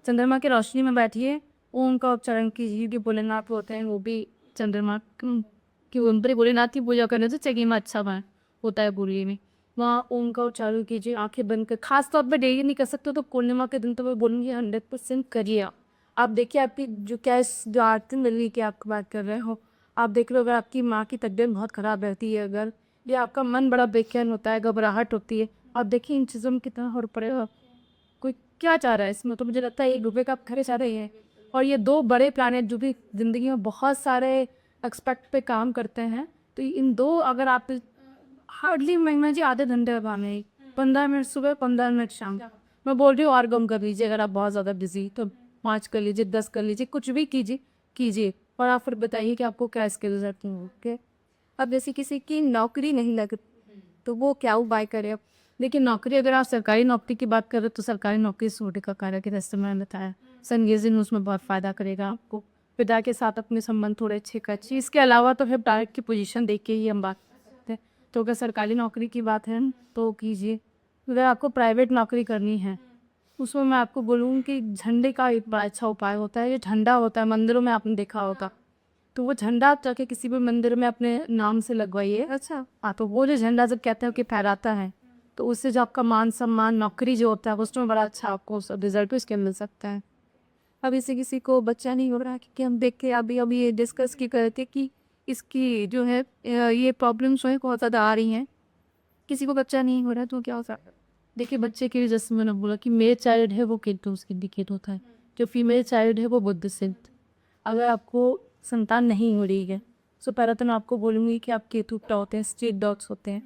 चंद्रमा की रोशनी में बैठिए, ओम का उच्चारण कीजिए, कि भोलेनाथ होते हैं वो भी चंद्रमा कि उन पर भोलेनाथ की पूजा करने से चगी में अच्छा बना होता है बुरी में, वहाँ ओम का उच्चारण कीजिए आंखें बंद कर। खास तौर पर डेली नहीं कर सकते तो पूर्णिमा के दिन तो मैं बोलूँगी 100% करिए। आप देखिए आपकी जो जो आरती मिलनी की आप बात कर रहे हो, आप देख लो अगर आपकी माँ की तबीयत बहुत ख़राब रहती है, अगर या आपका मन बड़ा बेचैन होता है, घबराहट होती है, आप देखिए इन चीज़ों में कितना हो पड़ेगा। कोई क्या चाह रहा है इसमें, तो मुझे लगता है 1 रुपये का आप खरे चाह रहे हैं। और ये 2 बड़े प्लानट जो भी ज़िंदगी में बहुत सारे एक्सपेक्ट पे काम करते हैं, तो इन 2 अगर आप हार्डली महीना जी आधे घंटे पाने, 15 मिनट सुबह 15 मिनट शाम, मैं बोल रही हूँ और कम कर लीजिए, अगर आप बहुत ज़्यादा बिजी तो 5 कर लीजिए, 10 कर लीजिए, कुछ भी कीजिए और आप फिर बताइए कि आपको क्या इसके रिजल्ट हैं। ओके, अब जैसे किसी की नौकरी नहीं लग तो वो क्या उपाय करे अब। देखिए नौकरी, अगर आप सरकारी नौकरी की बात करें तो सरकारी नौकरी सूर्य का कार्य के जैसे मैंने बताया, संगीजन उसमें बहुत फ़ायदा करेगा आपको। पिता के साथ अपने संबंध थोड़े अच्छे कर चाहिए। इसके अलावा तो फिर डायरेक्ट की पोजीशन देख के ही हम बात करते हैं। तो अगर सरकारी नौकरी की बात है तो कीजिए। अगर आपको प्राइवेट नौकरी करनी है उसमें मैं आपको बोलूँगी कि झंडे का एक बड़ा अच्छा उपाय होता है। ये झंडा होता है, मंदिरों में आपने देखा होगा, तो वो झंडा आप जाके किसी भी मंदिर में अपने नाम से लगवाइए। अच्छा, हाँ, तो वो जो झंडा जब कहते हैं कि फहराता है, तो उससे जो आपका मान सम्मान नौकरी जो होता है उसमें बड़ा अच्छा आपको रिजल्ट भी इसके मिल सकता है। अब इसे किसी को बच्चा नहीं हो रहा, क्योंकि हम देख के अभी ये डिस्कस की कर रहे थे कि इसकी जो है ये प्रॉब्लम्स जो है बहुत ज़्यादा आ रही हैं, किसी को बच्चा नहीं हो रहा तो क्या हो सकता है। देखिए बच्चे के लिए जैसे मैंने बोला कि मेल चाइल्ड है वो केतु उसकी इंडिकेट होता है, जो फीमेल चाइल्ड है वो बुद्ध सिद्ध। अगर आपको संतान नहीं हो रही है तो पहले तो मैं आपको बोलूँगी कि आप केतु क्या होते हैं, स्ट्रीट डॉग्स होते हैं।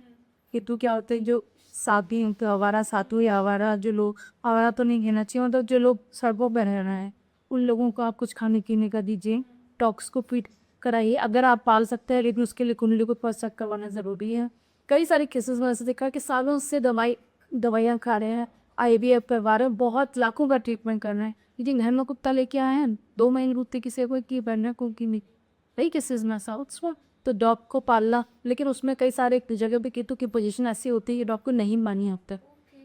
केतु क्या होते हैं, जो साथी होते हैं, आवारा साधु या आवारा, जो लोग आवारा तो नहीं कहना चाहिए, मतलब जो लोग सड़कों पर रह रहे हैं उन लोगों को आप कुछ खाने पीने का दीजिए, डॉग्स को फीड कराइए अगर आप पाल सकते हैं, लेकिन उसके लिए कुंडली को परचेक करवाना ज़रूरी है। कई सारे केसेस में ऐसे देखा है कि सालों से दवाइयाँ खा रहे हैं, IVF करवा रहे हैं, बहुत लाखों का ट्रीटमेंट कर रहे हैं, लेकिन घर में कुत्ता लेके आए हैं 2 महीने रुकते किसी को की बनने को कि नहीं भाई किस चीज़ में साउथ तो डॉग को पालना, लेकिन उसमें कई सारे जगह पे कीटू की पोजीशन ऐसी होती है कि डॉग को नहीं मानी अब तक।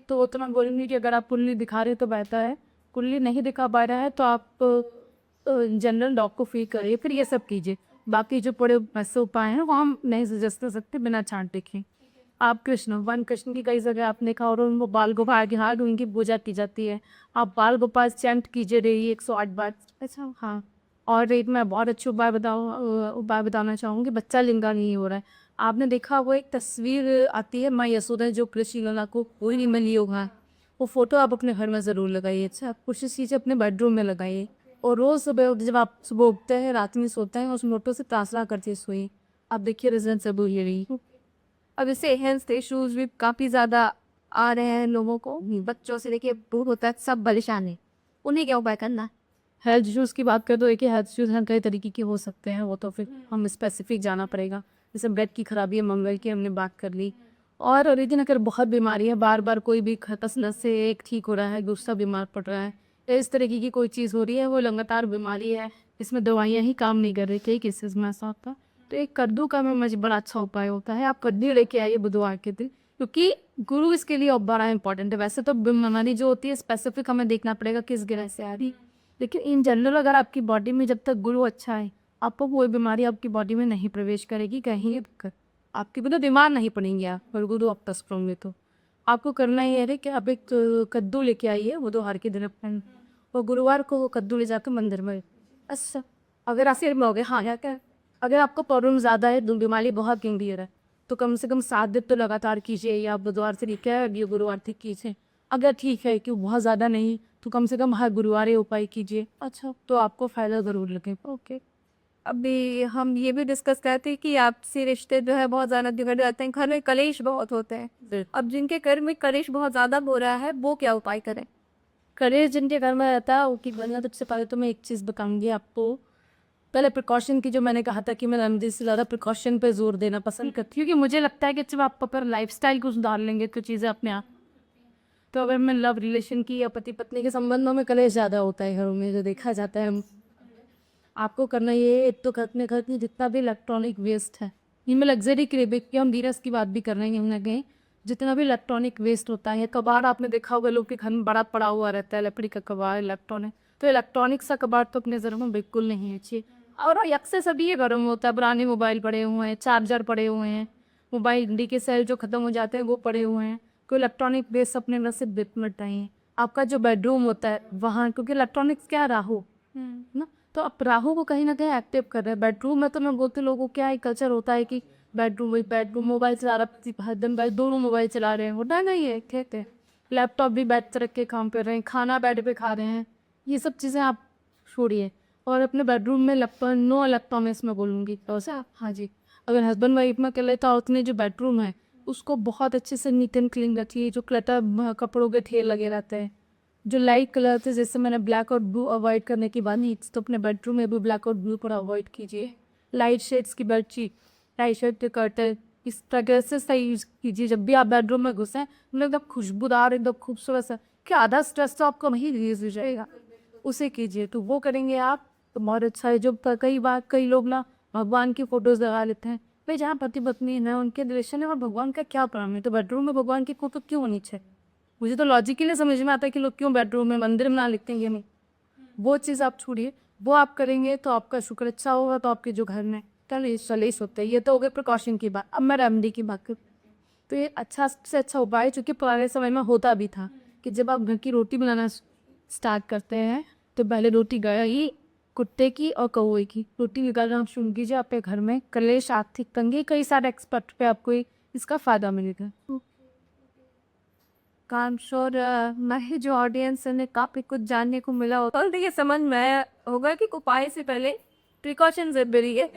तो वो तो मैं बोलूँगी कि अगर आप कुल्ली दिखा रहे हो तो बेहतर है, कुल्ली नहीं दिखा पा रहा है तो आप जनरल डॉग को फीड करिए, फिर ये सब कीजिए। बाकी जो बड़े ऐसे उपाय हैं वो हम नहीं सजेस्ट कर सकते बिना छांट देखे। आप वन कृष्ण की कई जगह आपने कहा और उनको बाल गोपाल के हाथ उनकी पूजा की जाती है, आप बाल गोपाल चैंट कीजिए रही 108 बार। अच्छा हाँ, और एक मैं बहुत अच्छी उपाय बताना चाहूँगी, बच्चा लिंगा नहीं हो रहा है। आपने देखा वो एक तस्वीर आती है माँ यशोदा जो कृष्ण लीला को कोई नहीं मिली होगा, वो फोटो आप अपने घर में ज़रूर लगाइए। अच्छा, आप कोशिश कीजिए अपने बेडरूम में लगाइए, और रोज़ सुबह जब आप सुबह उठते हैं रात में सोते हैं उस फोटो से तासरा करके सोइए, आप देखिए रिजल्ट ज़रूर ये रही। अब इससे हेल्थ इश्यूज भी काफ़ी ज़्यादा आ रहे हैं लोगों को, बच्चों से लेके बूढ़ होता है सब परेशान है, उन्हें क्या उपाय करना है? हेल्थ इश्यूज़ की बात करें तो एक ही हेल्थ इश्यूज़ हैं, कई तरीके के हो सकते हैं, वो तो फिर हम स्पेसिफिक जाना पड़ेगा। जैसे ब्लड की खराबी है, मंगल की हमने बात कर ली, और लेकिन अगर बहुत बीमारी है, बार बार कोई भी खतस नस से एक ठीक हो रहा है दूसरा बीमार पड़ रहा है, या इस तरीके की कोई चीज़ हो रही है, वो लगातार बीमारी है, इसमें दवाइयाँ ही काम नहीं कर रही, कई केसेस में ऐसा होता है, तो एक कद्दू का में बड़ा अच्छा उपाय होता है। आप कद्दू लेके आइए बुधवार के दिन, क्योंकि गुरु इसके लिए बड़ा इंपॉर्टेंट है। वैसे तो बीमारी जो होती है स्पेसिफिक हमें देखना पड़ेगा किस ग्रह से आ रही, लेकिन इन जनरल अगर आपकी बॉडी में जब तक गुरु अच्छा है, आपको कोई बीमारी आपकी बॉडी में नहीं प्रवेश करेगी, कहीं कर आपकी मतलब बीमार नहीं पड़ेंगे आप, और गुरु आप तस्प्र होंगे। तो आपको करना ही है कि आप एक कद्दू लेके आइए बुधवार के दिन अपन, और गुरुवार को वो कद्दू ले जाकर मंदिर में। अच्छा, अगर आशीर्वाद में हो गए, हाँ या क्या, अगर आपको प्रॉब्लम ज़्यादा है, बीमारी बहुत गंभीर है, तो कम से कम 7 दिन तो लगातार कीजिए, या बुधवार से लेकर अगले गुरुवार तक कीजिए। अगर ठीक है कि बहुत ज़्यादा नहीं, तो कम से कम हर गुरुवार ये उपाय कीजिए। अच्छा, तो आपको फ़ायदा ज़रूर लगेगा। ओके, अभी हम ये भी डिस्कस करते हैं कि आपसी रिश्ते जो है बहुत ज़्यादा बिगड़ जाते हैं, घर में कलेश बहुत होते हैं। अब जिनके घर में कलेश बहुत ज़्यादा हो रहा है वो क्या उपाय करें? कलेश जिनके घर में रहता है उसकी बनना, सबसे पहले तो मैं एक चीज़ बताऊँगी आपको, पहले प्रिकॉशन की, जो मैंने कहा था कि मैं रेमेडी से ज़्यादा प्रिकॉशन पे जोर देना पसंद करती हूँ, क्योंकि मुझे लगता है कि जब आप अगर लाइफस्टाइल को सुधार लेंगे तो चीज़ें अपने आप। तो अगर मैं लव रिलेशन की या पति पत्नी के संबंधों में कलेश ज़्यादा होता है घरों में, जो देखा जाता है, आपको करना ये है, एक तो अपने घर की जितना भी इलेक्ट्रॉनिक वेस्ट है, ये मैं लग्जरी के लिए भी, कि हम धीरज की बात भी कर रहे हैं कहीं ना कहीं, जितना भी इलेक्ट्रॉनिक वेस्ट होता है, कबाड़ आपने देखा होगा लोग के घर में बड़ा पड़ा हुआ रहता है, लकड़ी का कबाड़ इलेक्ट्रॉनिक, तो इलेक्ट्रॉनिक सा कबाड़ तो अपने घरों में बिल्कुल नहीं है चाहिए। और अक्सर सभी ये घरों में होता है, पुराने मोबाइल पड़े हुए हैं, चार्जर पड़े हुए हैं, मोबाइल डी के सेल जो ख़त्म हो जाते हैं वो पड़े हुए हैं, कोई इलेक्ट्रॉनिक वेस्ट अपने घर से बिल्कुल है। आपका जो बेडरूम होता है वहाँ, क्योंकि इलेक्ट्रॉनिक्स क्या राहु ना, तो आप राहु को कहीं ना कहीं एक्टिव कर रहे हैं बेडरूम में। तो मैं बोलती हूँ लोगों को क्या एक कल्चर होता है कि बेडरूम मोबाइल चला रहा, हर दिन भाई दोनों मोबाइल चला रहे हैं, होता नहीं है, ठीक है, लैपटॉप भी बेड पर रख के काम कर रहे हैं, खाना बेड पे खा रहे हैं, ये सब चीज़ें आप छोड़िए, और अपने बेडरूम में नो इलेक्ट्रॉनिक्स में बोलूँगी तो से हाँ जी, अगर हस्बैंड वाइफ में कर लेता है उतने जो बेडरूम है उसको बहुत अच्छे से नीट एंड क्लीन रखिए, जो क्लटर कपड़ों के ढेर लगे रहते हैं, जो लाइट कलर थे, जैसे मैंने ब्लैक और ब्लू अवॉइड करने की बात नहीं, तो अपने बेडरूम में भी ब्लैक और ब्लू पर अवॉइड कीजिए। लाइट शेड्स की बेडशीट, लाइट शेड के कर्टन, इस तरह से सही यूज़ कीजिए। जब भी आप बेडरूम में घुसें मतलब एकदम खुशबूदार एकदम खूबसूरत सा, कि आधा स्ट्रेस तो आपको वहीं रिलीज हो जाएगा, उसे कीजिए। तो वो करेंगे आप तो बहुत अच्छा है। जो कई बार कई लोग ना भगवान की फोटोज़ लगा लेते हैं, भाई जहाँ पति पत्नी है उनके रिलेशन है और भगवान का क्या प्रॉब्लम है, तो बेडरूम में भगवान की फोटो क्यों होनी चाहिए? मुझे तो लॉजिकली समझ में आता है कि लोग क्यों बेडरूम में मंदिर में ना लिखते हैं, ये नहीं, वो चीज़ आप छोड़िए, वो आप करेंगे तो आपका शुक्र अच्छा होगा, तो आपके जो घर में कलेश होते हैं। ये तो हो गए प्रिकॉशन की बात। अब मैं रेमेडी की बात करूँ तो ये अच्छा से अच्छा उपाय जो कि पुराने समय में होता भी था, कि जब आप घर की रोटी बनाना स्टार्ट करते हैं तो पहले रोटी गई कुत्ते की और कौवे की रोटी निकालना आप शुरू कीजिए। आपके घर में कलेश, आर्थिक तंगी, कई सारे एक्सपर्ट पे आपको इसका फ़ायदा मिलेगा। काम श्योर मैं जो ऑडियंस ने काफ़ी कुछ जानने को मिला होगा, और ये समझ में आया होगा कि उपाय से पहले प्रिकॉशन जरूरी है।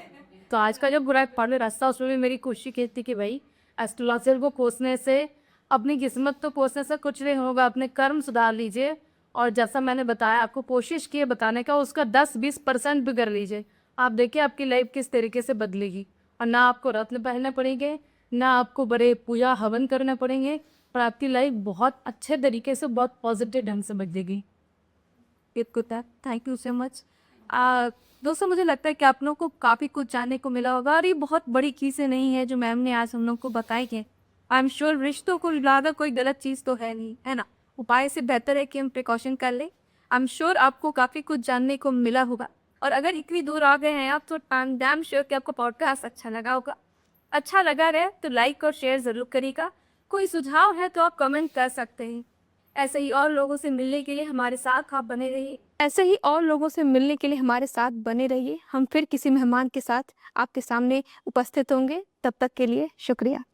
तो आज का जो बुरा पढ़ रास्ता, उसमें भी मेरी कोशिश की थी कि भाई एस्ट्रोलॉजर को कोसने से, अपनी किस्मत तो कोसने से कुछ नहीं होगा, अपने कर्म सुधार लीजिए, और जैसा मैंने बताया आपको कोशिश की है बताने का, उसका 10-20% भी कर लीजिए। आप देखिए आपकी लाइफ किस तरीके से बदलेगी, और ना आपको रत्न पहनने पड़ेंगे, ना आपको बड़े पूजा हवन करने पड़ेंगे, और आपकी लाइफ बहुत अच्छे तरीके से, बहुत पॉजिटिव ढंग से बदलेगी। Thank you so much. दोस्तों, मुझे लगता है कि आप लोगों को काफ़ी कुछ जानने को मिला होगा और ये बहुत बड़ी चीज़ें नहीं है जो मैम ने आज हम लोग को बताई है। आई एम श्योर रिश्तों को ज़्यादा कोई गलत चीज़ तो है नहीं, है ना? उपाय से बेहतर है कि हम प्रिकॉशन कर लें। आई एम श्योर आपको काफ़ी कुछ जानने को मिला होगा और अगर इतनी दूर आ गए हैं आप तो आई एम डैम श्योर कि आपको पॉडकास्ट अच्छा लगा होगा। अच्छा लगा रहे तो लाइक और शेयर ज़रूर करिएगा। कोई सुझाव है तो आप कमेंट कर सकते हैं। ऐसे ही और लोगों से मिलने के लिए हमारे साथ आप बने रहिए। ऐसे ही और लोगों से मिलने के लिए हमारे साथ बने रहिए। हम फिर किसी मेहमान के साथ आपके सामने उपस्थित होंगे। तब तक के लिए शुक्रिया।